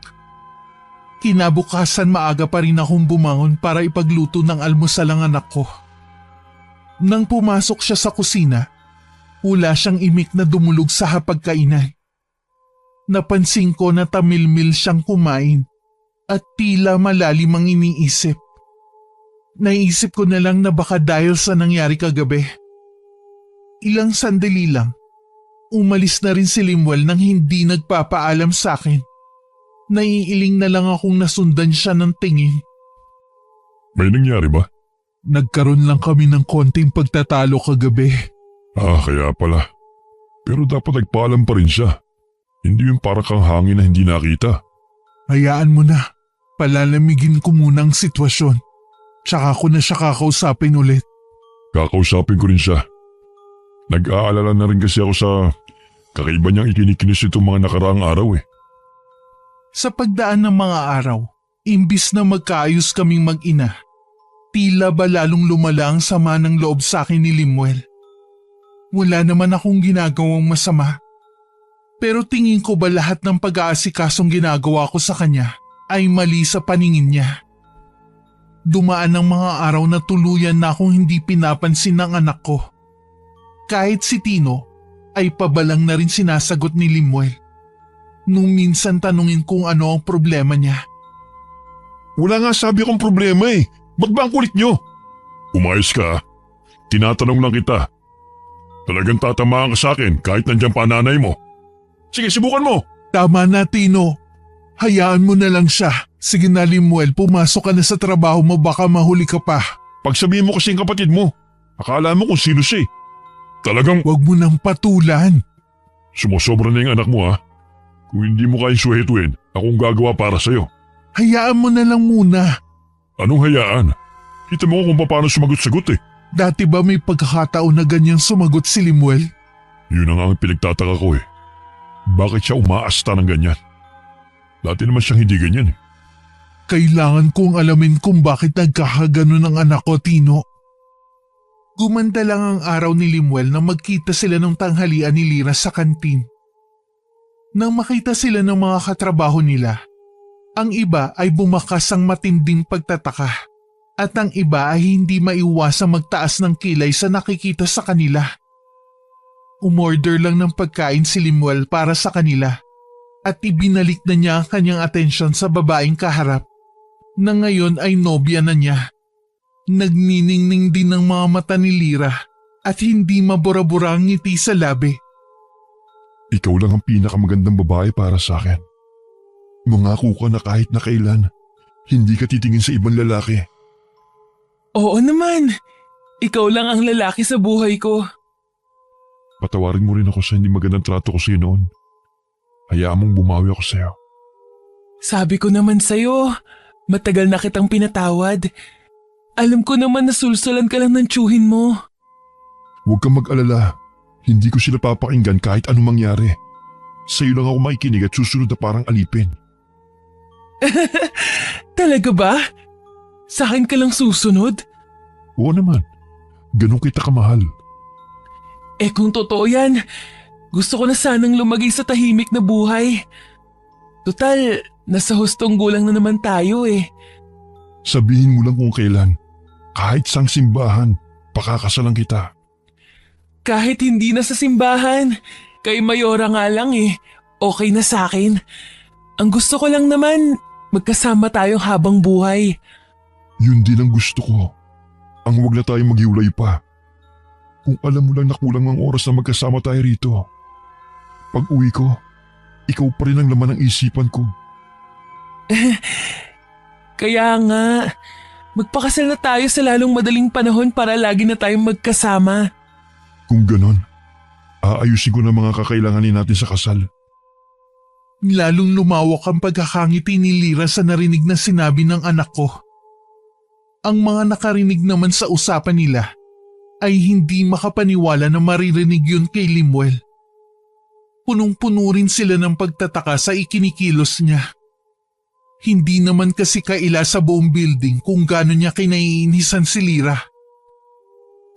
Kinabukasan maaga pa rin akong bumangon para ipagluto ng almusal ang anak ko. Nang pumasok siya sa kusina, wala siyang imik na dumulog sa hapagkainan. Napansin ko na tamilmil siyang kumain at tila malalim ang iniisip. Naisip ko na lang na baka dahil sa nangyari kagabi. Ilang sandali lang, umalis na rin si Limuel nang hindi nagpapaalam sa akin. Naiiling na lang akong nasundan siya ng tingin. May nangyari ba? Nagkaroon lang kami ng konting pagtatalo kagabi. Kaya pala. Pero dapat nagpaalam pa rin siya. Hindi yung para kang hangin na hindi nakita. Hayaan mo na. Palalamigin ko muna ang sitwasyon. Tsaka ko na siya kakausapin ulit. Kakausapin ko rin siya. Nag-aalala na rin kasi ako sa kakaiba niyang ikinikinis itong mga nakaraang araw eh. Sa pagdaan ng mga araw, Imbis na magkaayos kaming mag-ina, tila ba lalong lumala ang sama ng loob sa akin ni Limuel. Wala naman akong ginagawang masama. Pero tingin ko ba lahat ng pag-aasikasong ginagawa ko sa kanya ay mali sa paningin niya? Dumaan ang mga araw na tuluyan na akong hindi pinapansin ng anak ko. Kahit si Tino ay pabalang na rin sinasagot ni Limuel. Nung minsan tanungin kung ano ang problema niya. Wala nga sabi akong problema eh. Ba't ba ang kulit nyo? Umayos ka. Tinatanong lang kita. Talagang tatamaan ka sa akin kahit nandiyan pa nanay mo. Sige, subukan mo. Tama na, Tino. Hayaan mo na lang siya. Sige na, Limuel, pumasok ka na sa trabaho mo, baka mahuli ka pa. Pagsabihin mo kasing kapatid mo, akala mo kung sino siya eh. Talagang Huwag mo nang patulan. sumusobra na yung anak mo ha. Kung hindi mo kayang suhetuin, akong gagawa para sa'yo. Hayaan mo na lang muna. Anong hayaan? Kita mo kung paano sumagot-sagot eh. Dati ba may pagkakataon na ganyan sumagot si Limuel? Yun ang ang pinagtataka ko eh. Bakit siya umaasta ng ganyan? Dati naman siyang hindi ganyan eh. Kailangan kong alamin kung bakit nagkakaganon ang anak ko, Tino. Gumanda lang ang araw ni Limuel nang magkita sila ng tanghalian ni Lira sa kantin. Nang makita sila ng mga katrabaho nila, ang iba ay bumakas ang matinding pagtataka at ang iba ay hindi maiwasang magtaas ng kilay sa nakikita sa kanila. Umorder lang ng pagkain si Limuel para sa kanila at ibinalik na niya ang kanyang atensyon sa babaeng kaharap na ngayon ay nobya na niya. Nagniningning din ng mga mata ni Lira at hindi mabura-bura ang ngiti sa labi. Ikaw lang ang pinakamagandang babae para sa akin. Mangako ka na kahit na kailan, hindi ka titingin sa ibang lalaki. Oo naman. Ikaw lang ang lalaki sa buhay ko. Patawarin mo rin ako sa hindi magandang trato ko sa'yo noon. Hayaan mong bumawi ako sa'yo. Sabi ko naman sa'yo, matagal na kitang pinatawad. Alam ko naman na sulsulan ka lang ng tiyuhin mo. Huwag kang mag-alala. Hindi ko sila papakinggan kahit anong mangyari. Sa'yo lang ako makikinig at susunod na parang alipin. Talaga ba? Sa akin ka lang susunod? Oo naman. Ganun kita kamahal. Eh kung totoo yan, gusto ko na sanang lumagay sa tahimik na buhay. Total, nasa hustong gulang na naman tayo eh. Sabihin mo lang kung kailan. Kahit sang simbahan, pakakasalan kita. Kahit hindi na sa simbahan, kay Mayora nga lang eh, okay na sa akin. Ang gusto ko lang naman, magkasama tayong habang buhay. Yun din ang gusto ko. Ang huwag na tayong maghiwalay pa. Kung alam mo lang na kulang ang oras na magkasama tayo rito. Pag uwi ko, ikaw pa rin ang laman ng isipan ko. Kaya nga, magpakasal na tayo sa lalong madaling panahon para lagi na tayong magkasama. Kung ganon, aayusin ko na mga kakailanganin natin sa kasal. Lalong lumawak ang pagkakangiti ni Lira sa narinig na sinabi ng anak ko. Ang mga nakarinig naman sa usapan nila ay hindi makapaniwala na maririnig yun kay Limuel. Punong-puno rin sila ng pagtataka sa ikinikilos niya. Hindi naman kasi kaila sa buong building kung gaano niya kinaiinisan si Lira.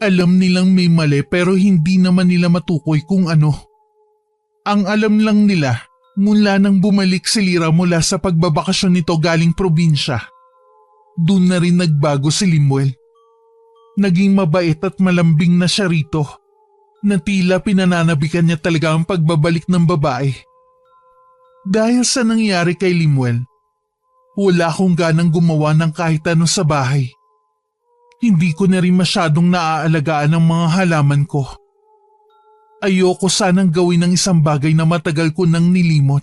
Alam nilang may mali pero hindi naman nila matukoy kung ano. Ang alam lang nila, mula nang bumalik si Lira mula sa pagbabakasyon nito galing probinsya, doon na rin nagbago si Limuel. Naging mabait at malambing na siya rito, na tila pinananabikan niya talaga ang pagbabalik ng babae. Dahil sa nangyari kay Limuel, wala akong ganang gumawa ng kahit ano sa bahay. Hindi ko na rin masyadong naaalagaan ang mga halaman ko. Ayoko sanang gawin ng isang bagay na matagal ko nang nilimot.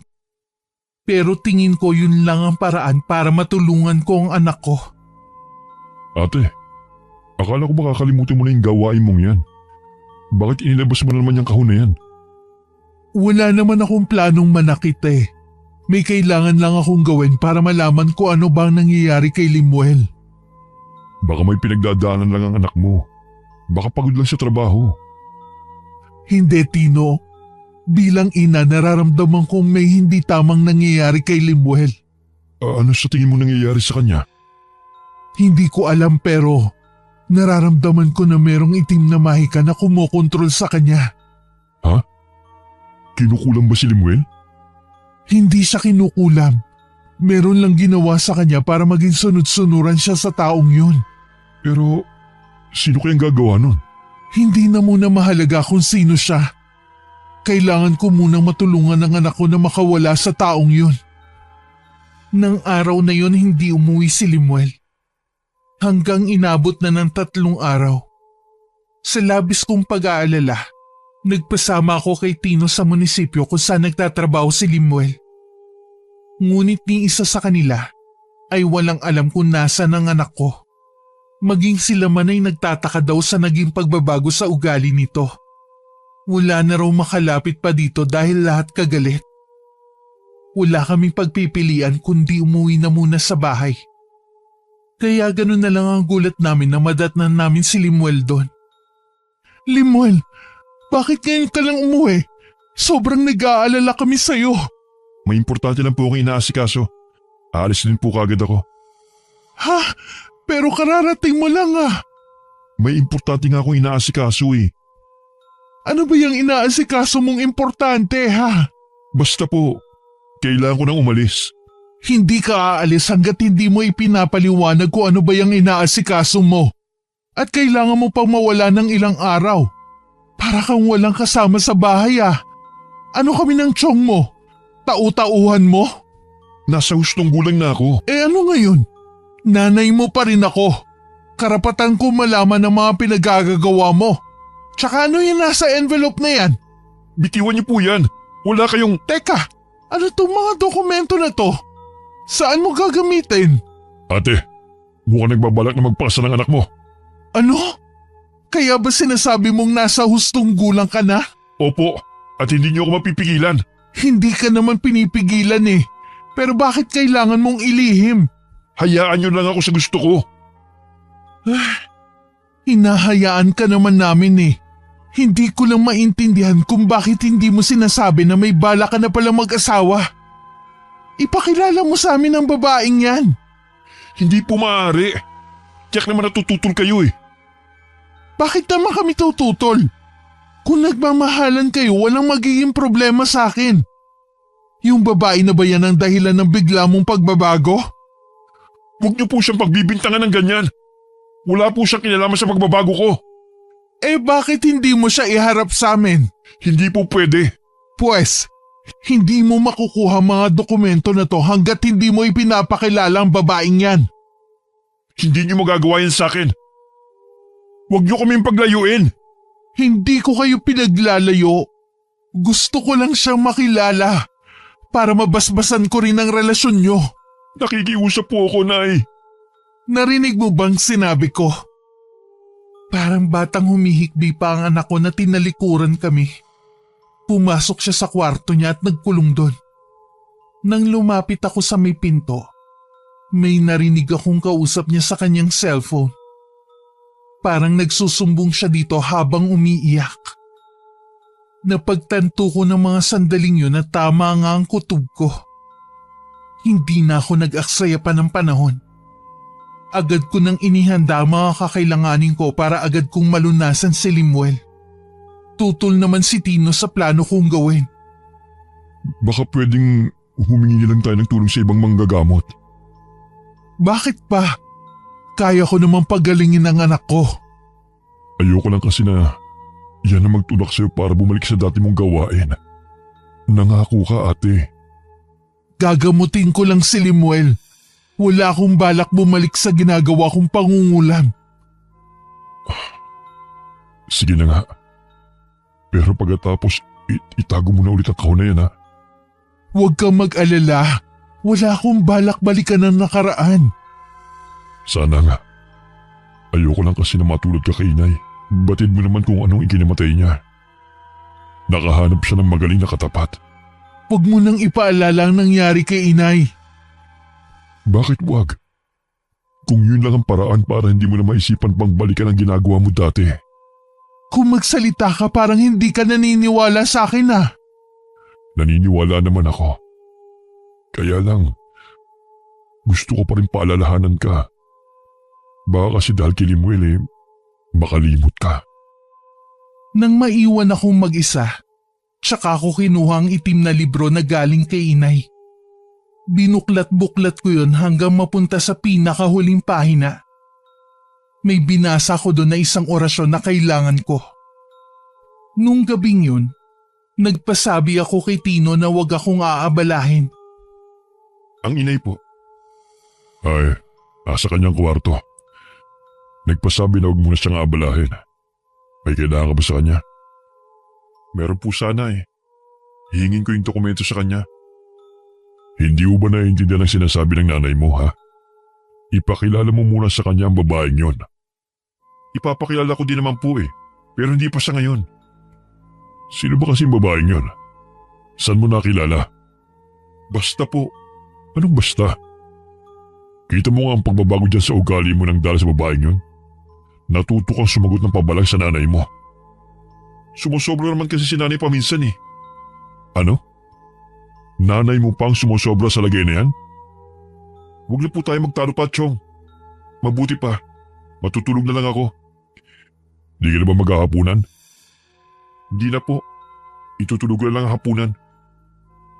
Pero tingin ko yun lang ang paraan para matulungan ko ang anak ko. Ate, akala ko makakalimutan mo na yung gawain mong yan. Bakit inilabas mo na naman yung kahon na yan? Wala naman akong planong manakit eh. May kailangan lang akong gawin para malaman ko ano bang nangyayari kay Limuel. Baka may pinagdadaanan lang ang anak mo. Baka pagod lang sa trabaho. Hindi, Tino. Bilang ina, nararamdaman kong may hindi tamang nangyayari kay Limuel. Ano sa tingin mo nangyayari sa kanya? Hindi ko alam pero nararamdaman ko na merong itim na mahika na kumokontrol sa kanya. Ha? Kinukulam ba si Limuel? Hindi siya kinukulam. Meron lang ginawa sa kanya para maging sunod-sunuran siya sa taong yun. Pero sino kayang gagawa nun? Hindi na muna mahalaga kung sino siya. Kailangan ko munang matulungan ang anak ko na makawala sa taong yun. Nang araw na yun hindi umuwi si Limuel. Hanggang inabot na ng 3 araw. Sa labis kong pag-aalala, nagpasama ako kay Tino sa munisipyo kung saan nagtatrabaho si Limuel. Ngunit ni isa sa kanila ay walang alam kung nasa ng anak ko. Maging sila man ay nagtataka daw sa naging pagbabago sa ugali nito. Wala na raw makalapit pa dito dahil lahat kagalit. Wala kaming pagpipilian kundi umuwi na muna sa bahay. Kaya ganun na lang ang gulat namin na madatnan namin si Limuel doon. Limuel, bakit ngayon ka lang umuwi? Sobrang nag-aalala kami sa'yo. May importante lang po akong inaasikaso. Aalis din po kagad ako. Ha? Pero kararating mo lang ah. May importante nga akong inaasikaso eh. Ano ba yung inaasikaso mong importante ha? Basta po, kailangan ko nang umalis. Hindi ka aalis hanggat hindi mo ipinapaliwanag kung ano ba yung inaasikaso mo. At kailangan mo pang mawala ng ilang araw. Para kang walang kasama sa bahay ah. Ano kami ng tiyong mo? Tau-tauhan mo? Nasa hustong gulang na ako. Eh ano ngayon? Nanay mo pa rin ako. Karapatan ko malaman ang mga pinagagagawa mo. Tsaka ano yung nasa envelope na yan? Bitiwan niyo po yan. Wala kayong… Teka, ano tong mga dokumento na to? Saan mo gagamitin? Ate, mukhang nagbabalak na magpakasal ng anak mo. Ano? Kaya ba sinasabi mong nasa hustong gulang ka na? Opo, at hindi niyo ako mapipigilan. Hindi ka naman pinipigilan eh. Pero bakit kailangan mong ilihim? Hayaan niyo lang ako sa gusto ko. Hinahayaan ka naman namin eh. Hindi ko lang maintindihan kung bakit hindi mo sinasabi na may bala ka na palang mag-asawa. Ipakilala mo sa amin ang babaeng yan. Hindi po maaari. Tiyak naman natututol kayo eh. Bakit naman kami tututol? Kung nagmamahalan kayo, walang magiging problema sa akin. Yung babae na ba yan ang dahilan ng bigla mong pagbabago? Huwag niyo po siyang pagbibintangan ng ganyan. Wala po siyang kinalaman sa pagbabago ko. Eh bakit hindi mo siya iharap sa amin? Hindi po pwede. Pues, hindi mo makukuha mga dokumento na to hanggat hindi mo ipinapakilala ang babaeng yan. Hindi niyo magagawa yan sa akin. Huwag niyo kaming paglayuin. Hindi ko kayo pinaglalayo. Gusto ko lang siyang makilala para mabasbasan ko rin ang relasyon nyo. Nakikiusap po ako, Nay. Narinig mo bang sinabi ko? Parang batang humihikbi pa ang anak ko na tinalikuran kami. Pumasok siya sa kwarto niya at nagkulong doon. Nang lumapit ako sa may pinto, may narinig akong kausap niya sa kanyang cellphone. Parang nagsusumbong siya dito habang umiiyak. Napagtanto ko ng mga sandaling yun na tama nga ang kutob ko. Hindi na ako nag-aksaya pa ng panahon. Agad ko nang inihanda ang mga kakailanganin ko para agad kong malunasan si Limuel. Tutol naman si Tino sa plano kong gawin. Baka pwedeng humingi lang tayo ng tulong sa ibang manggagamot. Bakit pa? Kaya ko namang pagalingin ang anak ko. Ayoko lang kasi na yan ang magtulak sa'yo para bumalik sa dati mong gawain. Nangako ka, ate. Gagamutin ko lang si Limuel. Wala akong balak bumalik sa ginagawa kong pangungulam. Sige na nga. Pero pagkatapos, itago mo na ulit ang kahon na yan, ha? Huwag kang mag-alala. Wala akong balak balikan ng nakaraan. Sana nga. Ayoko lang kasi na matulad ka kay inay. Batid mo naman kung anong ikinamatay niya. Nakahanap siya ng magaling na katapat. Huwag mo nang ipaalala ang nangyari kay inay. Bakit wag? Kung yun lang ang paraan para hindi mo na maisipan pang balikan ang ginagawa mo dati. Kung magsalita ka parang hindi ka naniniwala sa akin ah. Naniniwala naman ako. Kaya lang, gusto ko pa rin paalalahanan ka. Baka kasi dahil kay Limuel makalimot ka. Nang maiwan akong mag-isa, tsaka ako kinuha ang itim na libro na galing kay inay. Binuklat-buklat ko yun hanggang mapunta sa pinakahuling pahina. May binasa ko doon na isang orasyon na kailangan ko. Nung gabing yun, nagpasabi ako kay Tino na wag akong aabalahin. Ang inay po? Ay, nasa kanyang kwarto. Nagpasabi na huwag muna siyang aabalahin. May kailangan ka ba sa kanya? Meron po sana Hihingin ko yung dokumento sa kanya. Hindi mo ba naiintindihan ang sinasabi ng nanay mo, ha? Ipakilala mo muna sa kanya ang babaeng yon. Ipapakilala ko din naman po pero hindi pa sa ngayon. Sino ba kasi yung babaeng yon? Saan mo nakilala? Basta po. Anong basta? Kita mo nga ang pagbabago dyan sa ugali mo nang dahil sa babaeng yon. Natuto kang sumagot ng pabalag sa nanay mo. Sumusobra naman kasi si nanay paminsan Ano? Nanay mo pang sumusobra sa lagay na yan? Huwag na po tayo magtalo pa, Chong. Mabuti pa. Matutulog na lang ako. Di ka na ba maghahapunan? Hindi na po. Itutulog na lang ang hapunan.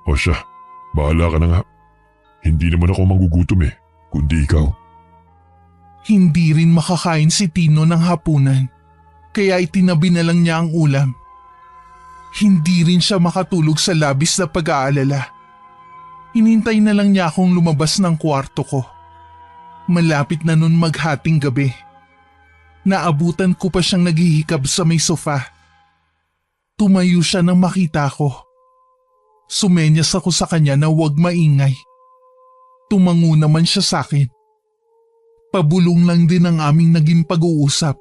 O siya, bahala ka na nga. Hindi naman ako magugutom kundi ikaw. Hindi rin makakain si Tino ng hapunan, kaya itinabi na lang niya ang ulam. Hindi rin siya makatulog sa labis na pag-aalala. Hinintay na lang niya akong lumabas ng kwarto ko. Malapit na nun maghating gabi. Naabutan ko pa siyang naghihikab sa may sofa. Tumayo siya nang makita ko. Sumenyas ako sa kanya na huwag maingay. Tumango naman siya sa akin. Pabulong lang din ang aming naging pag-uusap.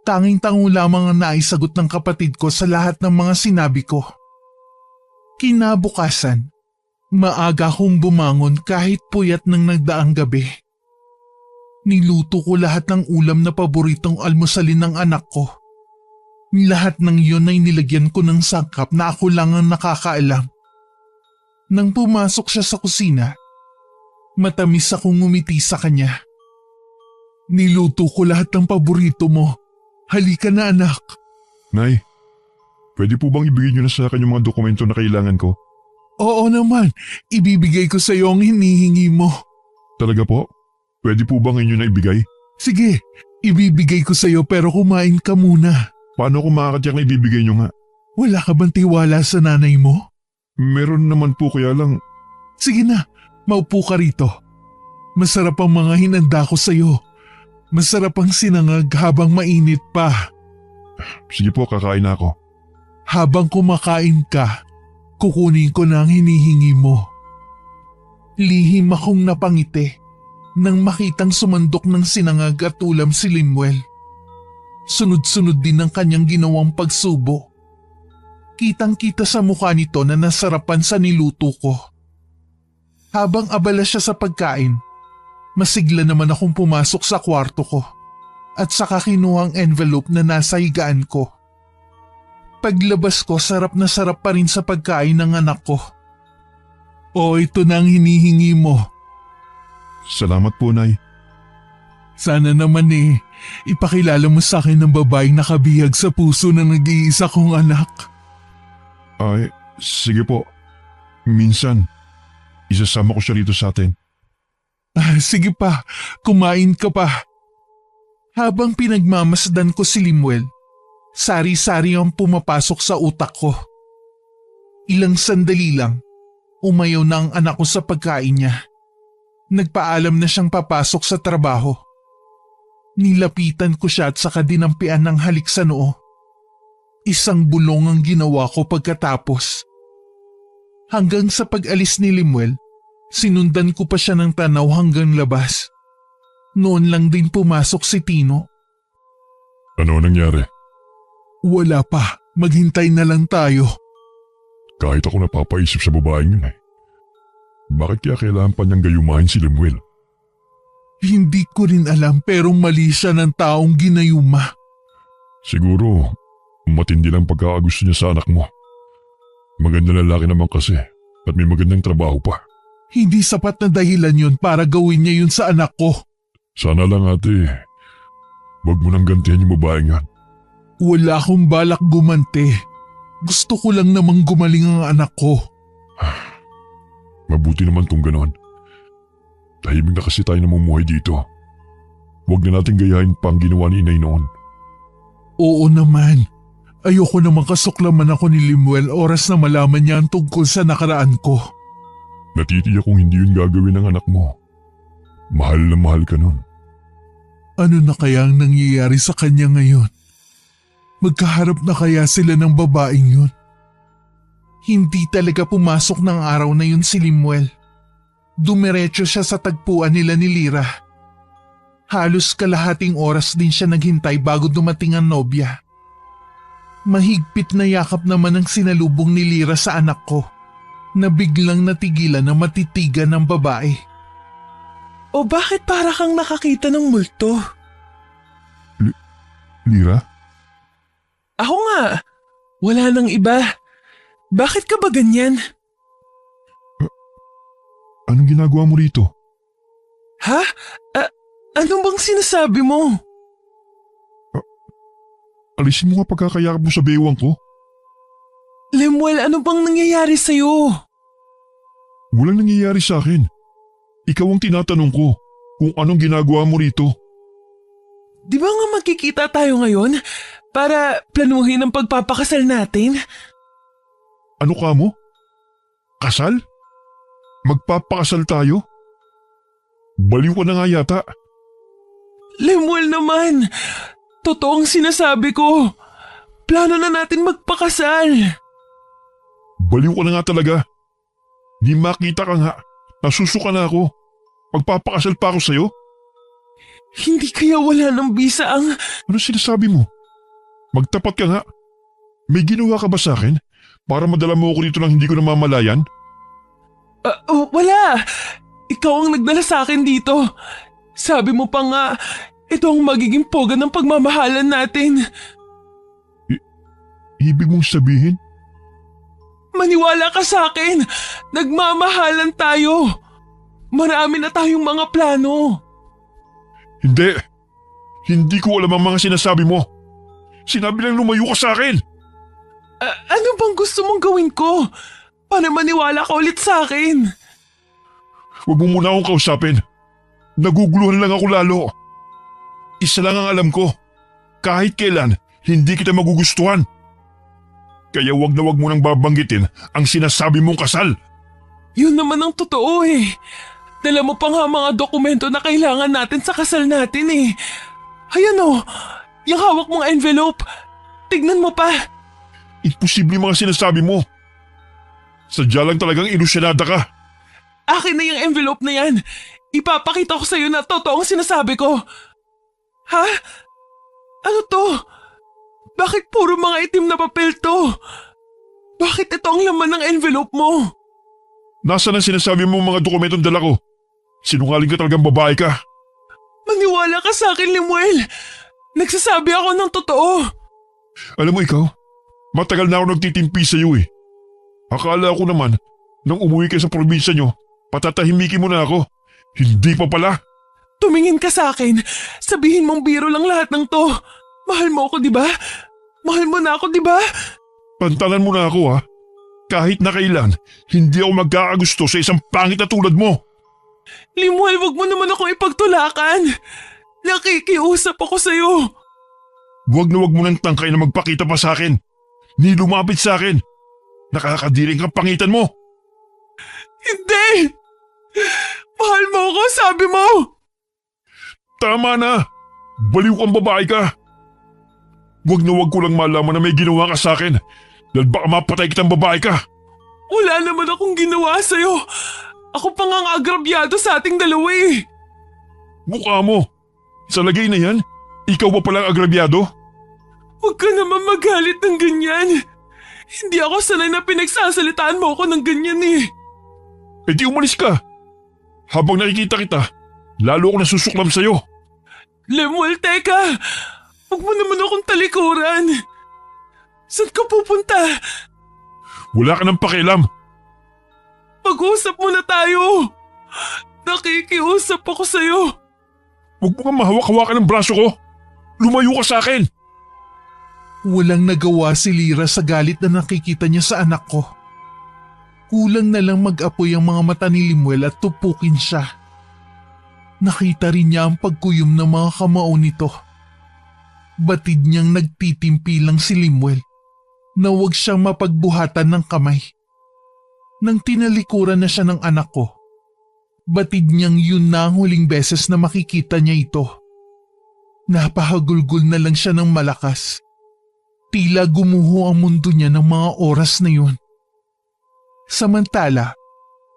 Tanging-tango lamang ang naisagot ng kapatid ko sa lahat ng mga sinabi ko. Kinabukasan, maaga akong bumangon kahit puyat ng nagdaang gabi. Niluto ko lahat ng ulam na paboritong almusalin ng anak ko. Lahat ng iyon ay nilagyan ko ng sangkap na ako lang ang nakakaalam. Nang pumasok siya sa kusina, matamis akong ngumiti sa kanya. Niluto ko lahat ng paborito mo. Halika na anak. Nay, pwede po bang ibigay niyo na sa akin yung mga dokumento na kailangan ko? Oo naman, ibibigay ko sa iyo ang hinihingi mo. Talaga po? Pwede po bang inyo na ibigay? Sige, ibibigay ko sa iyo pero kumain ka muna. Paano ko makakatiyak na ibibigay niyo nga? Wala ka bang tiwala sa nanay mo? Meron naman po kaya lang. Sige na, maupo ka rito. Masarap ang mga hinanda ko sa iyo. Masarap ang sinangag habang mainit pa. Sige po, kakain na ako. Habang kumakain ka, kukunin ko na ang hinihingi mo. Lihim akong napangiti nang makitang sumandok ng sinangag at ulam si Limuel. Sunod-sunod din ang kanyang ginawang pagsubo. Kitang-kita sa mukha nito na nasarapan sa niluto ko. Habang abala siya sa pagkain, masigla naman akong pumasok sa kwarto ko at saka kinuha ang envelope na nasa higaan ko. Paglabas ko, sarap na sarap pa rin sa pagkain ng anak ko. O, ito na ang hinihingi mo. Salamat po, Nay. Sana naman ipakilala mo sa akin ng babaeng nakabihag sa puso ng nag-iisa kong anak. Ay, sige po. Minsan, isasama ko siya rito sa atin. Sige pa, kumain ka pa. Habang pinagmamasdan ko si Limuel, sari-sari ang pumapasok sa utak ko. Ilang sandali lang, umayaw na ang anak ko sa pagkain niya. Nagpaalam na siyang papasok sa trabaho. Nilapitan ko siya at saka dinampian ng halik sa noo. Isang bulong ang ginawa ko pagkatapos. Hanggang sa pag-alis ni Limuel, sinundan ko pa siya ng tanaw hanggang labas. Noon lang din pumasok si Tino. Ano nangyari? Wala pa, maghintay na lang tayo. Kahit ako napapaisip sa babaeng yun Bakit kaya kailangan pa niyang gayumahin si Limuel? Hindi ko rin alam pero mali siya ng taong ginayuma. Siguro, matindi lang pagkakagusto niya sa anak mo. Maganda lalaki naman kasi at may magandang trabaho pa. Hindi sapat na dahilan yun para gawin niya yun sa anak ko. Sana lang ate, wag mo nang gantihan yung babaeng yan. Wala akong balak gumante. Gusto ko lang namang gumaling ang anak ko. Mabuti naman kung ganon. Tahimik na kasi tayo namumuhay dito. Huwag na natin gayahin pa ang ginawa ni inay noon. Oo naman. Ayoko namang kasuklaman ako ni Limuel oras na malaman niya ang tungkol sa nakaraan ko. Natitiyak kung hindi yun gagawin ng anak mo. Mahal na mahal ka nun. Ano na kaya ang nangyayari sa kanya ngayon? Magkaharap na kaya sila ng babaeng yun? Hindi talaga pumasok ng araw na yun si Limuel. Dumiretso siya sa tagpuan nila ni Lira. Halos kalahating oras din siya naghintay bago dumating ang nobya. Mahigpit na yakap naman ang sinalubong ni Lira sa anak ko na biglang natigilan na matitigan ng babae. O bakit para kang nakakita ng multo? Lira? Ako nga. Wala nang iba. Bakit ka ba ganyan? Anong ginagawa mo rito? Ha? Ano bang sinasabi mo? Alisin mo nga pagkakayakap mo sa bewang ko. Lemuel, ano bang nangyayari sa'yo? Walang nangyayari sa akin. Ikaw ang tinatanong ko kung anong ginagawa mo rito. Di ba nga magkikita tayo ngayon para planuhin ang pagpapakasal natin? Ano ka mo? Kasal? Magpapakasal tayo? Baliw ka na nga yata. Lemuel naman, totoong sinasabi ko. Plano na natin magpakasal. Baliw ka na nga talaga. Di makita ka nga. Nasusuka na ako. Magpapakasal pa ako sa'yo? Hindi kaya wala ng bisa ang… Ano sinasabi mo? Magtapat ka nga. May ginawa ka ba sa akin para madala mo ako dito nang hindi ko namamalayan? Wala. Ikaw ang nagdala sa akin dito. Sabi mo pa nga, ito ang magiging poga ng pagmamahalan natin. Ibig mong sabihin? Maniwala ka sa akin. Nagmamahalan tayo. Marami na tayong mga plano. Hindi. Hindi ko alam ang mga sinasabi mo. Sinabi lang lumayo ka sa akin. Ano bang gusto mong gawin ko? Para maniwala ka ulit sa akin. Huwag mo muna akong kausapin. Naguguluhan lang ako lalo. Isa lang ang alam ko. Kahit kailan, hindi kita magugustuhan. Kaya wag mo nang babanggitin ang sinasabi mong kasal. Yun naman ang totoo eh. Dala mo pa nga mga dokumento na kailangan natin sa kasal natin eh. Ayan o, yung hawak mong envelope. Tignan mo pa. Imposible yung mga sinasabi mo. Sadya lang talagang ilusyonada ka. Akin na yung envelope na yan. Ipapakita ko sa'yo na totoong sinasabi ko. Ha? Ano to? Bakit puro mga itim na papel to? Bakit ito ang laman ng envelope mo? Nasaan ang sinasabi mo mga dokumentong dala ko? Sinungaling ka talagang babae ka. Maniwala ka sa akin, Lemuel. Nagsasabi ako ng totoo. Alam mo ikaw, matagal na ako nagtitimpi sa iyo eh. Akala ko naman, nang umuwi ka sa probinsya nyo, patatahimikin mo na ako. Hindi pa pala. Tumingin ka sa akin. Sabihin mong biro lang lahat ng to. Mahal mo ako, di ba? Mahal mo na ako, di ba? Pantalan mo na ako ha. Kahit na kailan, hindi ako magkakagusto sa isang pangit na tulad mo. Limuel, wag mo naman akong ipagtulakan. Nakikiusap ako sa'yo. Wag mo nang tangkay na magpakita pa sa akin. Ni lumapit sa akin. Nakakadiring kang pangitan mo. Hindi! Mahal mo ako, sabi mo! Tama na! Baliw kang babae ka! Wag ko lang malaman na may ginawa ka sa akin dahil baka mapatay kitang babae ka. Wala naman akong ginawa sa'yo. Ako pa nga ang agrabyado sa ating dalawa eh. Mukha mo! Sa lagay na yan, ikaw ba palang agrabyado? Huwag ka naman magalit ng ganyan. Hindi ako sanay na pinagsasalitaan mo ako ng ganyan eh. E di umalis ka! Habang nakikita kita, lalo ako nasusuklam sa'yo. Lemuel, teka! Huwag mo naman akong talikuran. Saan ka pupunta? Wala ka ng pakialam. Mag-usap muna tayo. Nakikiusap ako sa'yo. Huwag mo kang mahawak-hawakan ng braso ko. Lumayo ka sa akin. Walang nagawa si Lyra sa galit na nakikita niya sa anak ko. Kulang na lang mag-apoy ang mga mata ni Limuel at tupukin siya. Nakita rin niya ang pagkuyom ng mga kamao nito. Batid niyang nagtitimpi lang si Limuel na huwag siyang mapagbuhatan ng kamay. Nang tinalikuran na siya ng anak ko, batid niyang yun na ang huling beses na makikita niya ito. Napahagulgol na lang siya ng malakas. Tila gumuho ang mundo niya ng mga oras na yun. Samantala,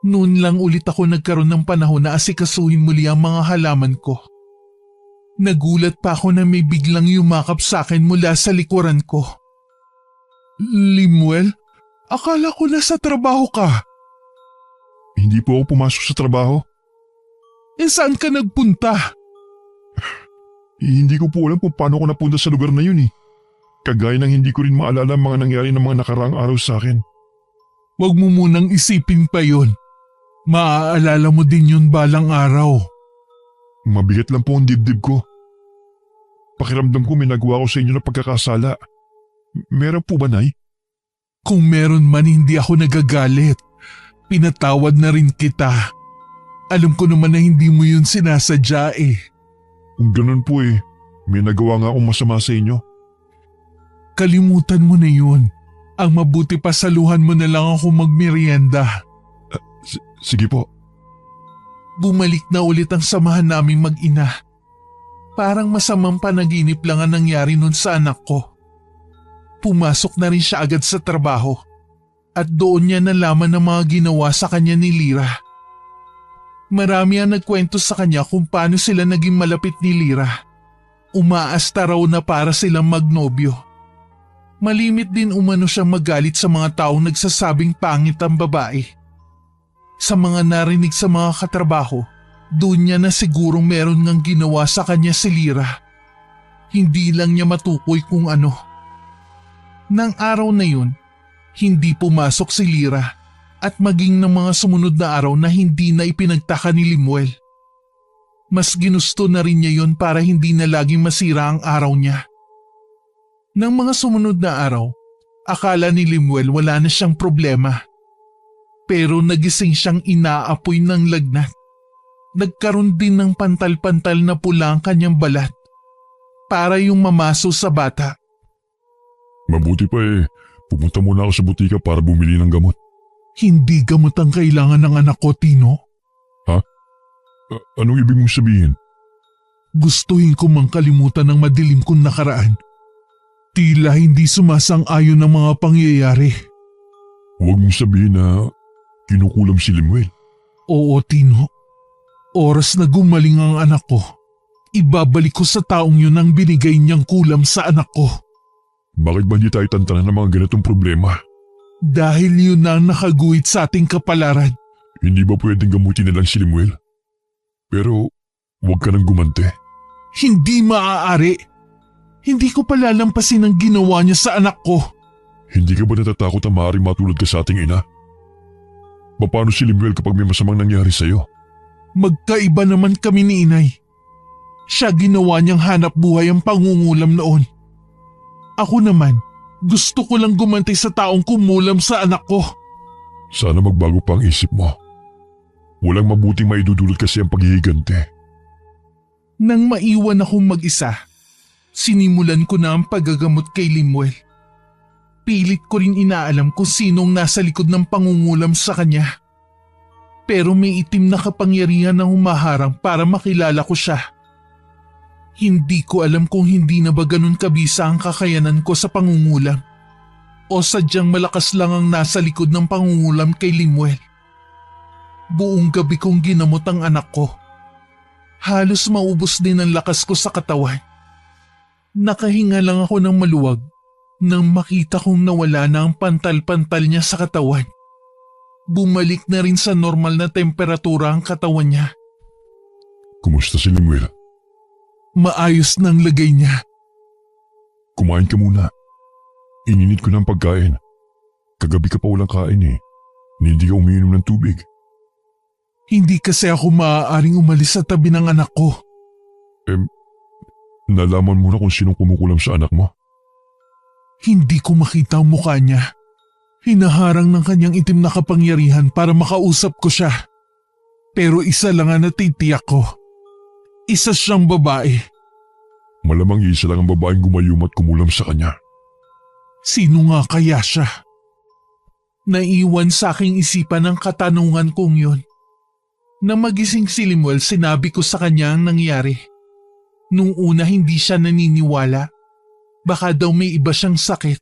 noon lang ulit ako nagkaroon ng panahon na asikasuhin muli ang mga halaman ko. Nagulat pa ako na may biglang yumakap sa akin mula sa likuran ko. Limuel, akala ko nasa trabaho ka. Hindi po ako pumasok sa trabaho. Saan ka nagpunta? Hindi ko po alam kung paano ko napunta sa lugar na yun eh. Kagaya ng hindi ko rin maalala ang mga nangyari ng mga nakaraang araw sa akin. Huwag mo munang isipin pa yon. Maaalala mo din yun balang araw. Mabigat lang po ang dibdib ko. Pakiramdam ko may nagawa ko sa inyo na pagkakasala. Meron po ba, Nay? Kung meron man hindi ako nagagalit. Pinatawad na rin kita. Alam ko naman na hindi mo yun sinasadya eh. Kung ganun po eh, may nagawa nga akong masama sa inyo. Kalimutan mo na yun. Ang mabuti pa saluhan mo na lang ako magmerienda. Sige po. Bumalik na ulit ang samahan naming mag-ina. Parang masamang panaginip lang ang nangyari nun sa anak ko. Pumasok na rin siya agad sa trabaho at doon niya nalaman ang mga ginawa sa kanya ni Lyra. Marami ang nagkwento sa kanya kung paano sila naging malapit ni Lyra. Umaasta raw na para silang magnobyo. Malimit din umano siyang magalit sa mga taong nagsasabing pangit ang babae. Sa mga narinig sa mga katrabaho, doon niya na sigurong meron ngang ginawa sa kanya si Lyra. Hindi lang niya matukoy kung ano. Nang araw na yun, hindi pumasok si Lyra at maging ng mga sumunod na araw na hindi na ipinagtaka ni Limuel. Mas ginusto na rin niya yon para hindi na laging masira ang araw niya. Nang mga sumunod na araw, akala ni Limuel wala na siyang problema. Pero nagising siyang inaapoy ng lagnat. Nagkaroon din ng pantal-pantal na pula ang kanyang balat. Para yung mamaso sa bata. Mabuti pa eh, pumunta muna ako sa butika para bumili ng gamot. Hindi gamot ang kailangan ng anak ko, Tino. Ha? Anong ibig mong sabihin? Gustuhin ko mang kalimutan ng madilim kong nakaraan. Tila hindi sumasang-ayon ang mga pangyayari. Huwag mong sabihin na kinukulam si Limuel. Oo, Tino. Oras na gumaling ang anak ko, ibabalik ko sa taong yun ang binigay niyang kulam sa anak ko. Bakit ba hindi tayo tantanan ng mga ganitong problema? Dahil yun na ang nakaguhit sa ating kapalaran. Hindi ba pwedeng gamutin na lang si Limuel? Pero huwag ka nang gumante. Hindi maaari. Hindi ko palalampasin ang ginawa niya sa anak ko. Hindi ka ba natatakot na maaaring matulad ka sa ating ina? Paano si Limuel kapag may masamang nangyari sa'yo? Magkaiba naman kami ni inay. Siya ginawa niyang hanap buhay ang pangungulam noon. Ako naman, gusto ko lang gumantay sa taong kumulam sa anak ko. Sana magbago pa ang isip mo. Walang mabuting maidudulot kasi ang paghihigante. Nang maiwan akong mag-isa, sinimulan ko na ang paggagamot kay Limuel. Pilit ko rin inaalam kung sinong nasa likod ng pangungulam sa kanya. Pero may itim na kapangyarihan na humaharang para makilala ko siya. Hindi ko alam kung hindi na ba ganun kabisa ang kakayanan ko sa pangungulam o sadyang malakas lang ang nasa likod ng pangungulam kay Limuel. Buong gabi kong ginamot ang anak ko. Halos maubos din ang lakas ko sa katawan. Nakahinga lang ako ng maluwag nang makita kong nawala na ang pantal-pantal niya sa katawan. Bumalik na rin sa normal na temperatura ang katawan niya. Kumusta si Limuel? Maayos na ang lagay niya. Kumain ka muna. Ininit ko ng pagkain. Kagabi ka pa walang kain eh. na hindi ka umiinom ng tubig. Hindi kasi ako maaaring umalis sa tabi ng anak ko. Nalaman mo na kung sinong kumukulam sa anak mo? Hindi ko makita ang mukha niya. Hinaharang ng kanyang itim na kapangyarihan para makausap ko siya. Pero isa lang ang natitiyak ko. Isa siyang babae. Malamang isa lang ang babaeng gumayum at kumulam sa kanya. Sino nga kaya siya? Naiwan sa aking isipan ang katanungan kong yun. Nang magising si Limuel, sinabi ko sa kanya ang nangyari. Nung una hindi siya naniniwala. Baka daw may iba siyang sakit.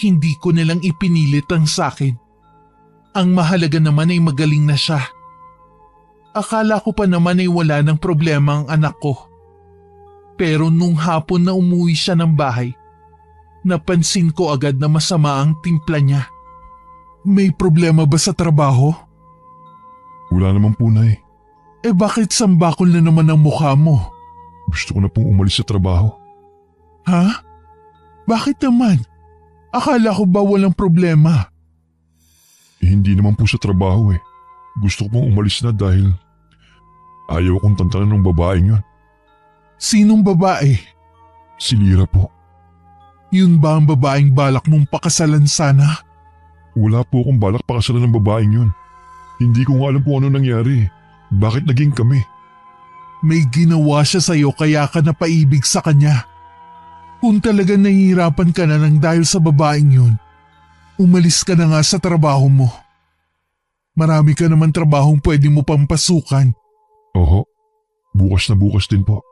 Hindi ko nilang ipinilit ang sakin. Ang mahalaga naman ay magaling na siya. Akala ko pa naman ay wala ng problema ang anak ko. Pero nung hapon na umuwi siya ng bahay, napansin ko agad na masama ang timpla niya. May problema ba sa trabaho? Wala naman po, Nay. Bakit sambakol na naman ang mukha mo? Gusto ko na pong umalis sa trabaho. Ha? Bakit naman? Akala ko ba walang problema? Hindi naman po sa trabaho eh. Gusto ko pong umalis na dahil ayaw akong tantanan ng babaeng yun. Sinong babae? Si Lira po. Yun ba ang babaeng balak mong pakasalan sana? Wala po akong balak pakasalan ng babaeng yun. Hindi ko nga alam po ano nangyari. Bakit naging kami? May ginawa siya sa'yo kaya ka napaibig sa kanya. Kung talaga nahihirapan ka na ng dahil sa babaeng yun, umalis ka na nga sa trabaho mo. Marami ka naman trabahong pwede mo pampasukan. Oho, bukas na bukas din po.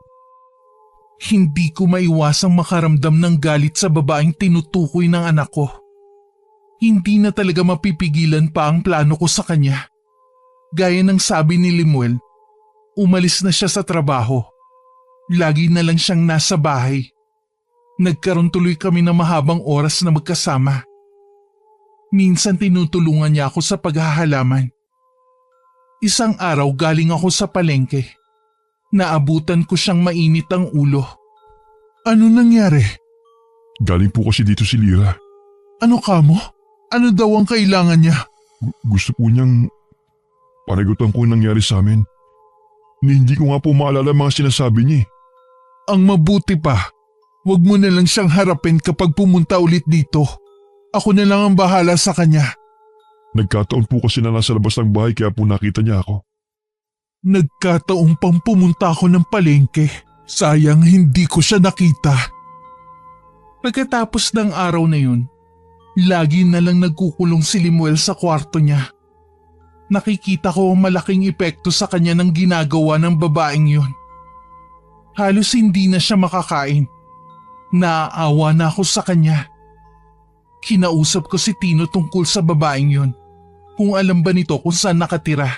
Hindi ko maiwasang makaramdam ng galit sa babaeng tinutukoy ng anak ko. Hindi na talaga mapipigilan pa ang plano ko sa kanya. Gaya ng sabi ni Limuel, umalis na siya sa trabaho. Lagi na lang siyang nasa bahay. Nagkaroon tuloy kami ng mahabang oras na magkasama. Minsan tinutulungan niya ako sa paghahalaman. Isang araw galing ako sa palengke. Naabutan ko siyang mainit ang ulo. Ano nangyari? Galing po kasi dito si Lira. Ano kamo? Ano daw ang kailangan niya? Gusto po niyang panagutan ko yung nangyari sa amin. Hindi ko nga po maalala mga sinasabi niya. Ang mabuti pa, huwag mo na lang siyang harapin kapag pumunta ulit dito. Ako na lang ang bahala sa kanya. Nagkataon po kasi na nasa labas ng bahay kaya po nakita niya ako. Nagkataon pang pumunta ako ng palengke. Sayang hindi ko siya nakita. Pagkatapos ng araw na yun, lagi na lang nagkukulong si Limuel sa kwarto niya. Nakikita ko ang malaking epekto sa kanya ng ginagawa ng babaeng yun. Halos hindi na siya makakain. Naaawa na ako sa kanya. Kinausap ko si Tino tungkol sa babaeng yun. Kung alam ba nito kung saan nakatira.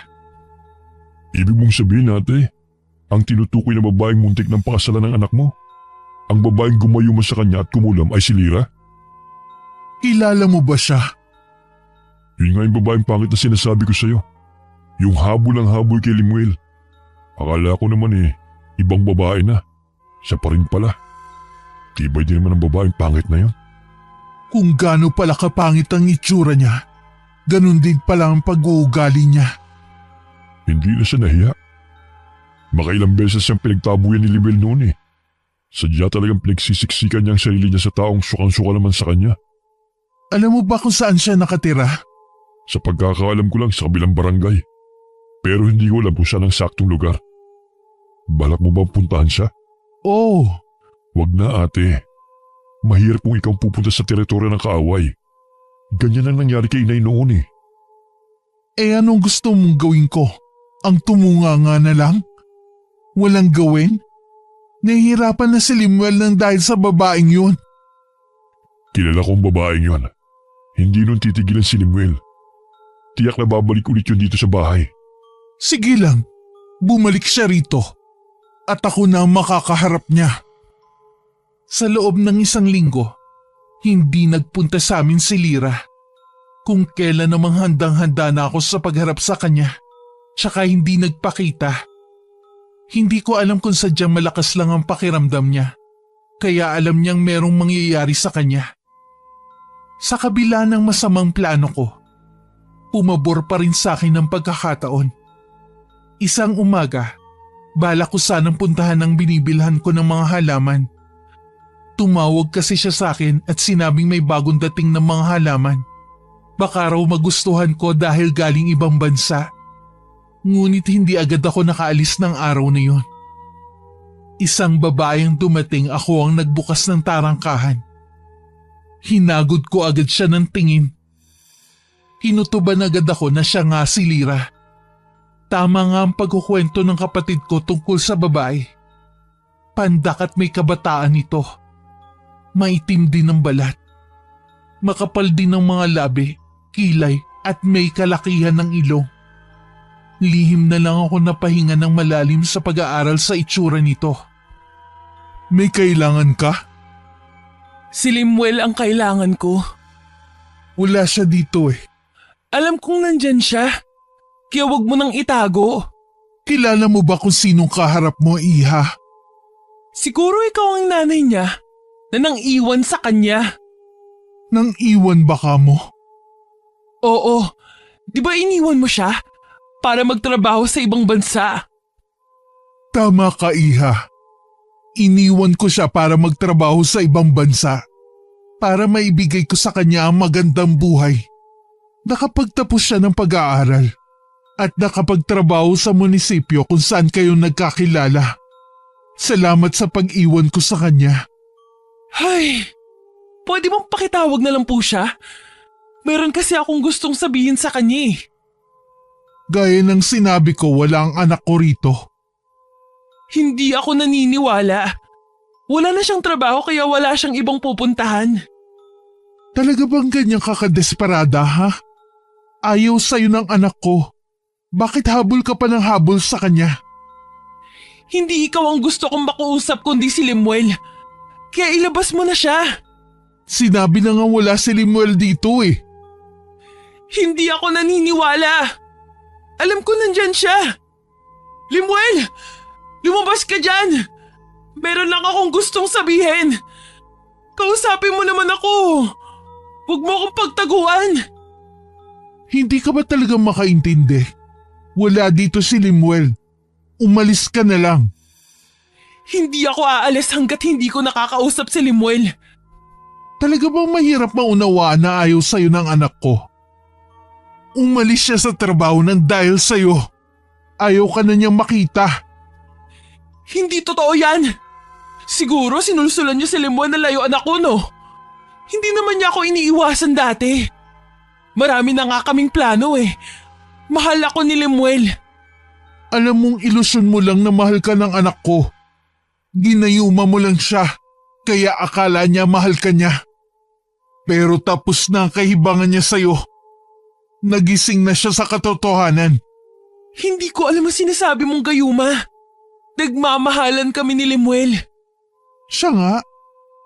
Ibig mong sabihin ate, ang tinutukoy na babaeng muntik ng pakasalan ng anak mo, ang babaeng gumayuma sa kanya at kumulam ay si Lira? Kilala mo ba siya? Yun nga yung babaeng pangit na sinasabi ko sa'yo. Yung habol ang habol kay Limuel. Akala ko naman ibang babae na. Siya pa rin pala. Tibay din naman ang babaeng pangit na yun. Kung gaano pala kapangit ang itsura niya, ganun din pala ang pag-uugali niya. Hindi na siya nahiya. Makailang beses siyang pinagtabuyan ni Limuel noon. Sadya talagang pinagsisiksikan niya ang sarili niya sa taong sukang-suka naman sa kanya. Alam mo ba kung saan siya nakatira? Sa pagkakaalam ko lang sa kabilang barangay. Pero hindi ko alam kung saan ang saktong lugar. Balak mo bang puntahan siya? Oo. Wag na ate. Mahirap kung ikaw pupunta sa teritoryo ng kaaway. Ganyan ang nangyari kay inay noon . Anong gusto mong gawin ko? Ang tumunganga na lang? Walang gawin? Nahihirapan na si Limuel ng dahil sa babaeng yun. Kilala kong babaeng yun. Hindi nun titigilan si Limuel. Tiyak na babalik ulit yun dito sa bahay. Sige lang, bumalik siya rito. At ako na ang makakaharap niya. Sa loob ng 1 linggo, hindi nagpunta sa amin si Lira. Kung kailan namang handang-handa na ako sa pagharap sa kanya, tsaka hindi nagpakita. Hindi ko alam kung sadyang malakas lang ang pakiramdam niya, kaya alam niyang merong mangyayari sa kanya. Sa kabila ng masamang plano ko, pumabor pa rin sa akin ng pagkakataon. Isang umaga, balak ko sanang puntahan ang binibilhan ko ng mga halaman. Tumawag kasi siya sa akin at sinabing may bagong dating ng mga halaman. Baka raw magustuhan ko dahil galing ibang bansa. Ngunit hindi agad ako nakaalis ng araw na yun. Isang babaeng dumating, ako ang nagbukas ng tarangkahan. Hinagod ko agad siya ng tingin. Hinutuban agad ako na siya nga si Lira. Tama nga ang pagkukwento ng kapatid ko tungkol sa babae. Pandak at may kabataan ito. Maitim din ang balat. Makapal din ang mga labi, kilay at may kalakihan ng ilong. Lihim na lang ako napahinga ng malalim sa pag-aaral sa itsura nito. May kailangan ka? Si Limuel ang kailangan ko. Wala siya dito eh. Alam kong nandyan siya. Kaya wag mo nang itago. Kilala mo ba kung sinong kaharap mo, Iha? Siguro ikaw ang nanay niya na nang iwan sa kanya. Nang iwan ba ka mo? Oo. Di ba iniwan mo siya para magtrabaho sa ibang bansa? Tama ka, Iha. Iniwan ko siya para magtrabaho sa ibang bansa. Para maibigay ko sa kanya ang magandang buhay. Nakapagtapos siya ng pag-aaral. At nakapagtrabaho sa munisipyo kung saan kayo nagkakilala. Salamat sa pag-iwan ko sa kanya. Ay, pwede bang pakitawag na lang po siya? Meron kasi akong gustong sabihin sa kanya eh. Gaya ng sinabi ko, wala ang anak ko rito. Hindi ako naniniwala. Wala na siyang trabaho kaya wala siyang ibang pupuntahan. Talaga bang ganyan kakadesperada, ha? Ayaw sa'yo ng anak ko. Bakit habol ka pa ng habol sa kanya? Hindi ikaw ang gusto kong makausap kundi si Limuel. Kaya ilabas mo na siya. Sinabi na nga wala si Limuel dito eh. Hindi ako naniniwala. Alam ko nandyan siya. Limuel! Lumabas ka dyan! Meron lang akong gustong sabihin. Kausapin mo naman ako. Huwag mo akong pagtaguan. Hindi ka ba talaga makaintindi? Wala dito si Limuel. Umalis ka na lang. Hindi ako aalis hanggat hindi ko nakakausap si Limuel. Talaga bang mahirap maunawaan na ayaw sa'yo ng anak ko? Umalis siya sa trabaho ng dahil sa'yo. Ayaw ka na niyang makita. Hindi totoo yan. Siguro sinulsulan niyo si Limuel na layuan ako, no? Hindi naman niya ako iniiwasan dati. Marami na nga kaming plano eh. Mahal ako ni Limuel. Alam mong ilusyon mo lang na mahal ka ng anak ko. Ginayuma mo lang siya, kaya akala niya mahal ka niya. Pero tapos na ang kahibangan niya sa'yo. Nagising na siya sa katotohanan. Hindi ko alam ang sinasabi mong gayuma. Nagmamahalan kami ni Limuel. Siya nga,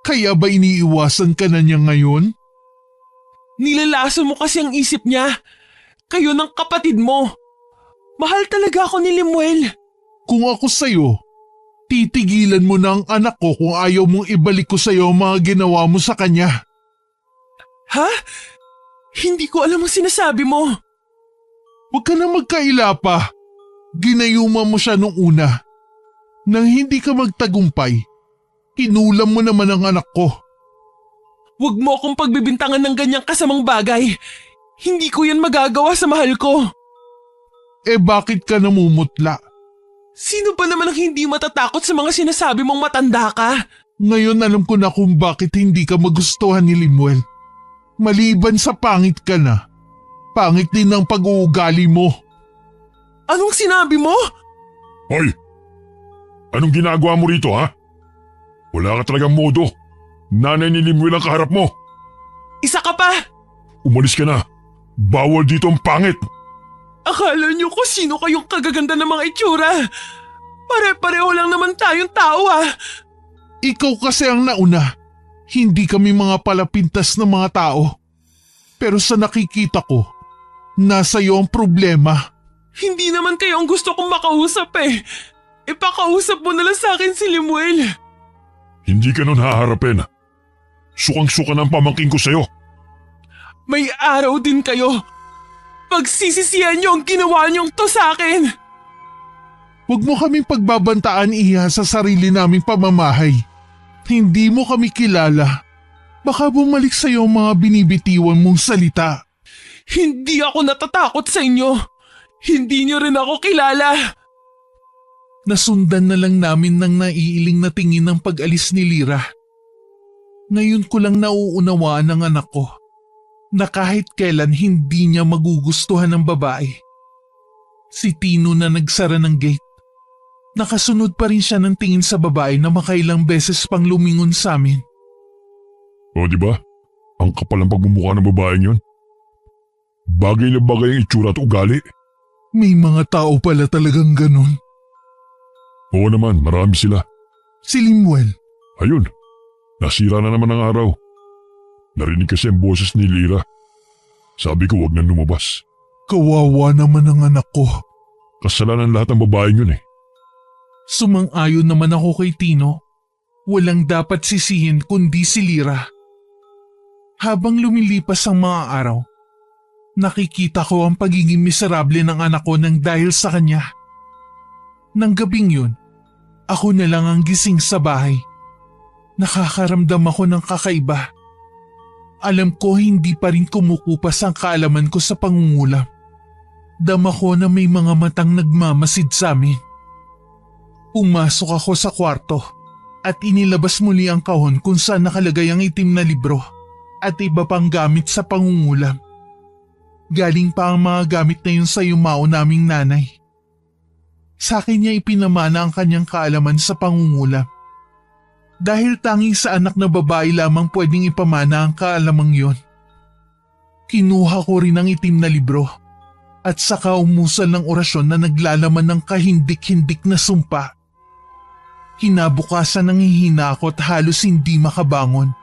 kaya ba iniiwasan ka na niya ngayon? Nilalaso mo kasi ang isip niya. Kayo ng kapatid mo. Mahal talaga ako ni Limuel. Kung ako sa'yo, titigilan mo na ang anak ko kung ayaw mong ibalik ko sa'yo ang mga ginawa mo sa kanya. Ha? Hindi ko alam ang sinasabi mo. Huwag ka na magkaila pa. Ginayuma mo siya nung una. Nang hindi ka magtagumpay, kinulam mo naman ang anak ko. Huwag mo akong pagbibintangan ng ganyang kasamang bagay. Hindi ko yan magagawa sa mahal ko. Eh bakit ka namumutla? Sino ba naman ang hindi matatakot sa mga sinasabi mong matanda ka? Ngayon alam ko na kung bakit hindi ka magustuhan ni Limuel. Maliban sa pangit ka na, pangit din ang pag-uugali mo. Anong sinabi mo? Hoy! Anong ginagawa mo rito, ha? Wala ka talagang modo. Nanay ni Limuel ang kaharap mo. Isa ka pa! Umalis ka na. Bawal dito ang pangit. Akala niyo kung sino kayong kagaganda ng mga itsura. Pare-pareho lang naman tayong tao ah. Ikaw kasi ang nauna. Hindi kami mga palapintas ng mga tao. Pero sa nakikita ko, nasa iyo ang problema. Hindi naman kayo ang gusto kong makausap eh. Ipakausap mo na lang sa akin si Limuel. Hindi ka nun haharapin. Sukang-suka ng pamangking ko sa'yo. May araw din kayo. Pagsisisihan niyo ang ginawa niyong to sa akin! Huwag mo kaming pagbabantaan, Iha, sa sarili naming pamamahay. Hindi mo kami kilala. Baka bumalik sa'yo ang mga binibitiwan mong salita. Hindi ako natatakot sa inyo! Hindi niyo rin ako kilala! Nasundan na lang namin ng naiiling na tingin ng pag-alis ni Lyra. Ngayon ko lang nauunawaan ng anak ko na kahit kailan hindi niya magugustuhan ng babae. Si Tino na nagsara ng gate. Nakasunod pa rin siya ng tingin sa babae na makailang beses pang lumingon sa amin. O di ba? Ang kapal ang pagmumukha ng babaeng yon. Bagay na bagay ang itsura at ugali. May mga tao pala talagang ganun. Oo naman, marami sila. Si Limuel. Ayun, nasira na naman ang araw. Narinig kasi ang boses ni Lyra. Sabi ko wag na lumabas. Kawawa naman ang anak ko. Kasalanan lahat ng babaeng yun eh. Sumang-ayon naman ako kay Tino. Walang dapat sisihin kundi si Lyra. Habang lumilipas ang mga araw, nakikita ko ang pagiging miserable ng anak ko nang dahil sa kanya. Nang gabing yun, ako na lang ang gising sa bahay. Nakakaramdam ako ng kakaiba. Alam ko hindi pa rin kumukupas ang kaalaman ko sa pangungulam. Dama ko na may mga matang nagmamasid sa amin. Pumasok ako sa kwarto at inilabas muli ang kahon kung saan nakalagay ang itim na libro at iba pang gamit sa pangungulam. Galing pa ang mga gamit na yun sa yumao naming nanay. Sa akin niya ipinamana ang kanyang kaalaman sa pangungulam. Dahil tanging sa anak na babae lamang pwedeng ipamana ang kaalamang yon. Kinuha ko rin ang itim na libro at saka umusal ng orasyon na naglalaman ng kahindik-hindik na sumpa. Kinabukasan nanghihina ako at halos hindi makabangon.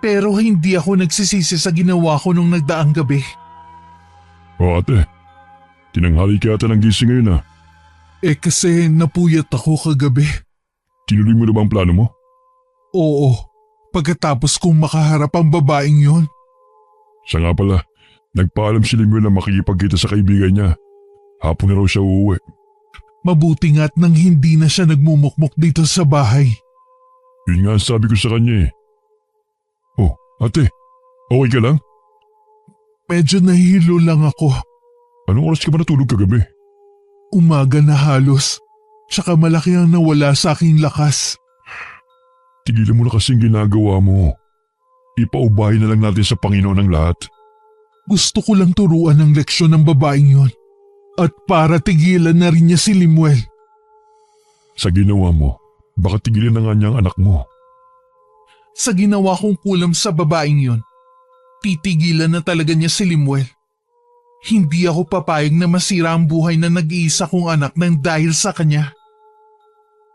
Pero hindi ako nagsisisi sa ginawa ko nung nagdaang gabi. O ate, tinanghali ka ata ng gising ngayon ah. Kasi napuyat ako kagabi. Tinuloy mo na ba ang plano mo? Oo, pagkatapos kong makaharap ang babaeng yon. Siya nga pala, nagpaalam si Lemuel na makikipagkita sa kaibigan niya. Hapon na raw siya uuwi. Mabuti nga't nang hindi na siya nagmumukmok dito sa bahay. Yun nga ang sabi ko sa kanya eh. Oh, ate, okay ka lang? Medyo nahihilo lang ako. Anong oras ka ba natulog kagabi? Umaga na halos. Tsaka malaki ang nawala sa aking lakas. Tigilan mo na kasing ginagawa mo. Ipaubahin na lang natin sa Panginoon ang lahat. Gusto ko lang turuan ng leksyon ng babaeng yon. At para tigilan na rin niya si Limuel. Sa ginawa mo, baka tigilan na nga niya ang anak mo. Sa ginawa kong kulam sa babaeng yon, titigilan na talaga niya si Limuel. Hindi ako papayag na masira ang buhay na nag-iisa kong anak nang dahil sa kanya.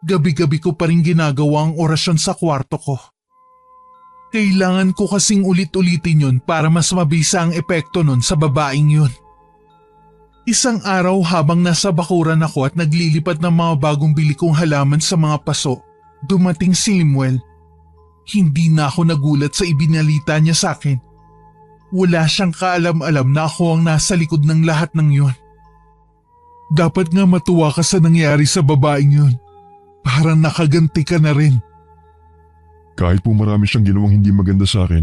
Gabi-gabi ko pa rin ginagawa ang orasyon sa kwarto ko. Kailangan ko kasing ulit-ulitin yun para mas mabisa ang epekto nun sa babaeng yun. Isang araw habang nasa bakuran ako at naglilipat ng mga bagong bili kong halaman sa mga paso, dumating si Limuel. Hindi na ako nagulat sa ibinalita niya sa akin. Wala siyang kaalam-alam na ako ang nasa likod ng lahat ng yun. Dapat nga matuwa ka sa nangyari sa babaeng yun. Parang nakaganti ka na rin. Kahit po marami siyang ginawang hindi maganda sa akin,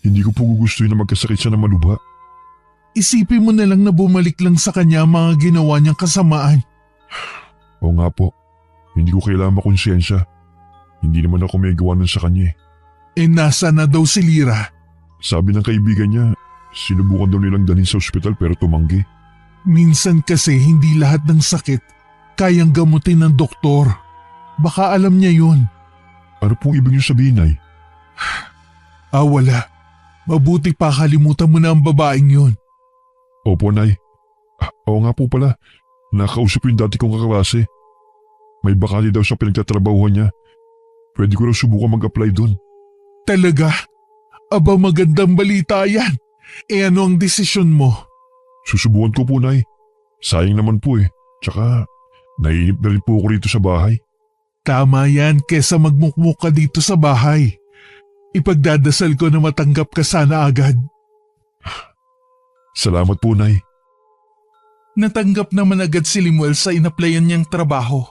hindi ko po gugustuhin na magkasakit siya ng malubha. Isipin mo na lang na bumalik lang sa kanya ang mga ginawa niyang kasamaan. Oo nga po, hindi ko kailangan makonsensya. Hindi naman ako may gawa nun sa kanya eh. Nasa na daw si Lyra? Sabi ng kaibigan niya, sinubukan daw nilang dalhin sa ospital pero tumanggi. Minsan kasi hindi lahat ng sakit kayang gamutin ng doktor. Baka alam niya yun. Ano pong ibig niyo sabihin, Nay? Wala. Mabuti pa kalimutan mo na ang babaeng yun. Opo, Nay. Oo nga po pala, nakausap yung dati kong kaklase. May bakali daw sa pinagtatrabahuhan niya. Pwede ko raw subukan mag-apply doon. Talaga? Aba, magandang balita yan. Ano ang desisyon mo? Susubukan ko po, Nay. Sayang naman po eh. Tsaka, naiinip na rin po ako rito sa bahay. Tama yan kesa magmukmuk ka dito sa bahay. Ipagdadasal ko na matanggap ka sana agad. Salamat po, Nay. Natanggap naman agad si Limuel sa inaplayan niyang trabaho.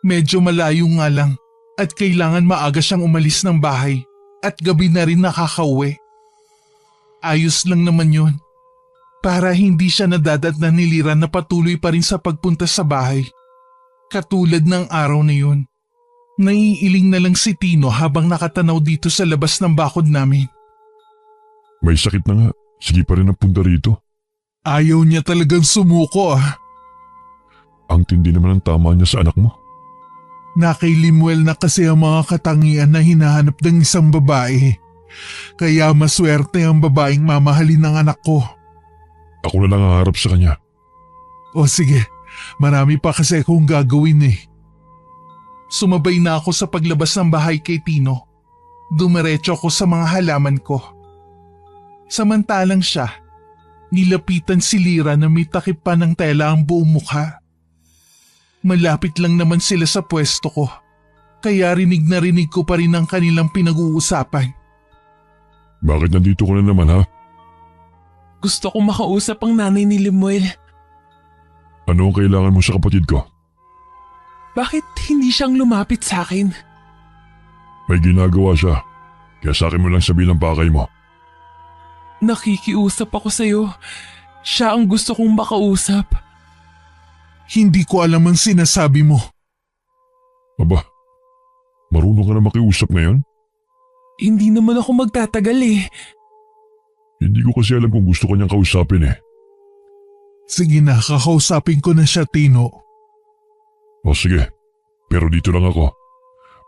Medyo malayo nga lang at kailangan maaga siyang umalis ng bahay at gabi na rin nakakauwi. Ayos lang naman yun para hindi siya nadadatnan ni Lira na patuloy pa rin sa pagpunta sa bahay. Katulad ng araw na yun, naiiling na lang si Tino habang nakatanaw dito sa labas ng bakod namin. May sakit na nga. Sige pa rin ang punta rito. Ayaw niya talagang sumuko ah. Ang tindi naman ang tama niya sa anak mo. Na kay Limuel na kasi ang mga katangian na hinahanap ng isang babae. Kaya maswerte ang babaeng mamahalin ng anak ko. Ako na lang haharap sa kanya. O sige, marami pa kasi akong gagawin eh. Sumabay na ako sa paglabas ng bahay kay Tino. Dumiretso ako sa mga halaman ko. Samantalang siya, nilapitan si Lira na may takip pa ng tela ang buong mukha. Malapit lang naman sila sa pwesto ko, kaya rinig na rinig ko pa rin ang kanilang pinag-uusapan. Bakit nandito ka na naman ha? Gusto kong makausap ang nanay ni Limuel. Ano ang kailangan mo sa kapatid ko? Bakit hindi siyang lumapit sa akin? May ginagawa siya, kaya sa akin mo lang sabihin ang pakay mo. Nakikiusap ako sa'yo. Siya ang gusto kong makausap. Hindi ko alam ang sinasabi mo. Aba, marunong ka na makiusap ngayon? Hindi naman ako magtatagal eh. Hindi ko kasi alam kung gusto ko niyang kausapin eh. Sige na, kakausapin ko na siya, Tino. O sige, pero dito lang ako.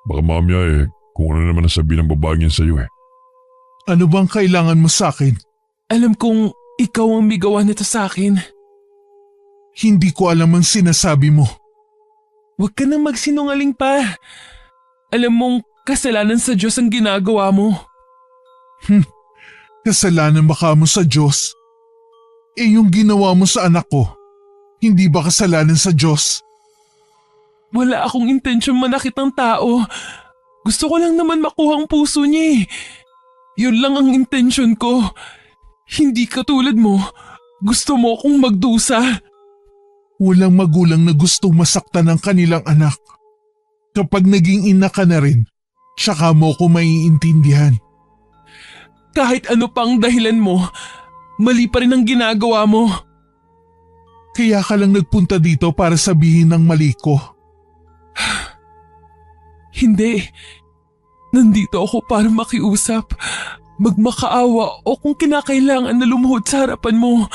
Baka mamaya kung ano naman ang sabihin ng babaeng yan sa'yo eh. Ano bang kailangan mo sa akin? Alam kong ikaw ang may gawa nito sa akin. Hindi ko alam ang sinasabi mo. Huwag ka nang magsinungaling pa. Alam mong kasalanan sa Diyos ang ginagawa mo. Kasalanan ba ka mo sa Diyos? Yung ginawa mo sa anak ko, hindi ba kasalanan sa Diyos? Wala akong intensyon manakit ng tao. Gusto ko lang naman makuha ang puso niya eh. Yun lang ang intensyon ko. Hindi katulad mo. Gusto mo akong magdusa. Walang magulang na gustong masaktan ng kanilang anak. Kapag naging ina ka na rin, tsaka mo ko maiintindihan. Kahit ano pang dahilan mo, mali pa rin ang ginagawa mo. Kaya ka lang nagpunta dito para sabihin ng mali ko. Hindi. Nandito ako para makiusap, magmakaawa o kung kinakailangan na lumuhod sa harapan mo.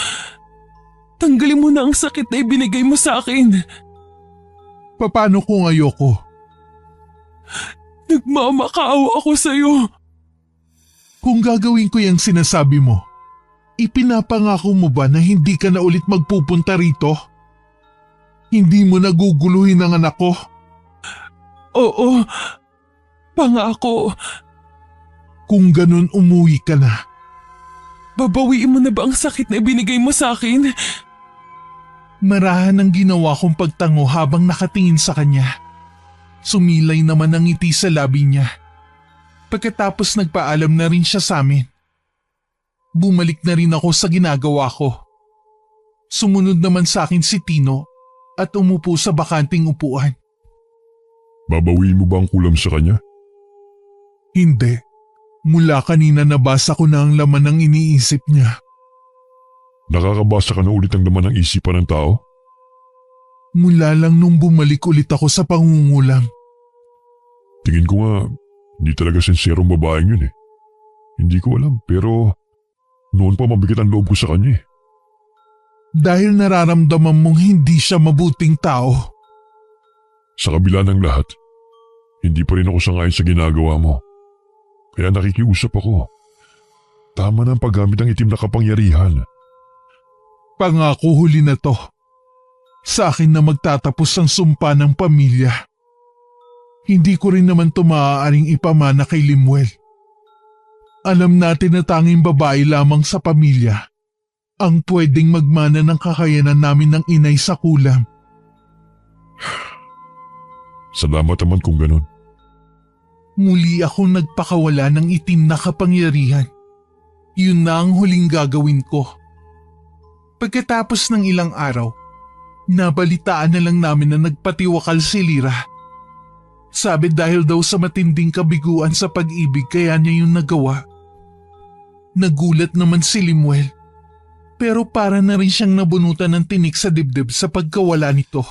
Tanggalin mo na ang sakit na ibinigay mo sa akin. Paano kung ayoko? Nagmamakaawa ako sa'yo. Kung gagawin ko yung sinasabi mo, ipinapangako mo ba na hindi ka na ulit magpupunta rito? Hindi mo naguguluhin ang anak ko? Oo, pangako. Kung ganun, umuwi ka na. Babawiin mo na ba ang sakit na ibinigay mo sa akin? Marahan ang ginawa kong pagtango habang nakatingin sa kanya. Sumilay naman ang ngiti sa labi niya. Pagkatapos nagpaalam na rin siya sa amin. Bumalik na rin ako sa ginagawa ko. Sumunod naman sa akin si Tino at umupo sa bakanting upuan. Babawiin mo ba ang kulam sa kanya? Hindi. Mula kanina nabasa ko na ang laman ng iniisip niya. Nakakabasa ka na ulit ang laman ng isipan ng tao? Mula lang nung bumalik ulit ako sa pangungulam. Tingin ko nga, hindi talaga sinserong babaeng yun eh. Hindi ko alam pero noon pa mabigat ang loob ko sa kanya eh. Dahil nararamdaman mong hindi siya mabuting tao. Sa kabila ng lahat, hindi pa rin ako sangayon sa ginagawa mo. Kaya nakikiusap ako. Tama na ang paggamit ng itim na kapangyarihan. Pangako huli na to. Sa akin na magtatapos ang sumpa ng pamilya. Hindi ko rin naman ito maaaring ipamana kay Limuel. Alam natin na tanging babae lamang sa pamilya ang pwedeng magmana ng kakayanan namin ng inay sa kulam. Salamat naman kung ganun. Muli akong nagpakawala ng itim na kapangyarihan. Yun na ang huling gagawin ko. Pagkatapos ng ilang araw, nabalitaan na lang namin na nagpatiwakal si Lira. Sabi dahil daw sa matinding kabiguan sa pag-ibig kaya niya yung nagawa. Nagulat naman si Limuel, pero para na rin siyang nabunutan ng tinik sa dibdib sa pagkawala nito.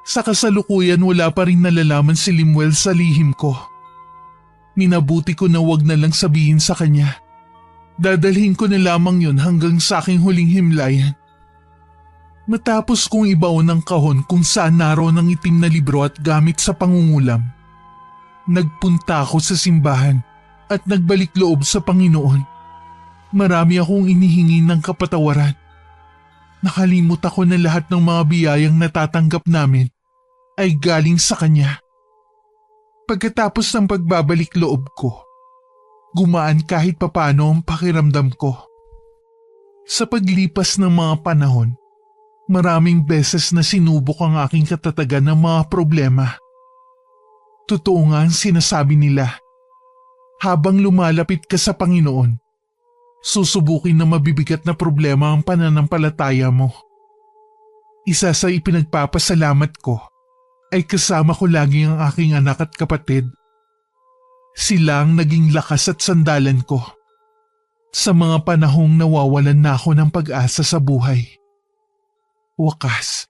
Sa kasalukuyan wala pa rin nalalaman si Limuel sa lihim ko. Minabuti ko na wag na lang sabihin sa kanya. Dadalhin ko na lamang yun hanggang sa aking huling himlayan. Matapos kong ibaon ng kahon kung saan naroon ang itim na libro at gamit sa pangungulam, nagpunta ako sa simbahan at nagbalik loob sa Panginoon. Marami akong inihingi ng kapatawaran. Nakalimut ako na lahat ng mga biyayang natatanggap namin ay galing sa Kanya. Pagkatapos ng pagbabalik loob ko, gumaan kahit papano ang pakiramdam ko. Sa paglipas ng mga panahon, maraming beses na sinubok ang aking katatagan ng mga problema. Totoo nga ang sinasabi nila. Habang lumalapit ka sa Panginoon, susubukin na mabibigat na problema ang pananampalataya mo. Isa sa ipinagpapasalamat ko ay kasama ko lagi ang aking anak at kapatid. Sila ang naging lakas at sandalan ko sa mga panahong nawawalan na ako ng pag-asa sa buhay. Wakas,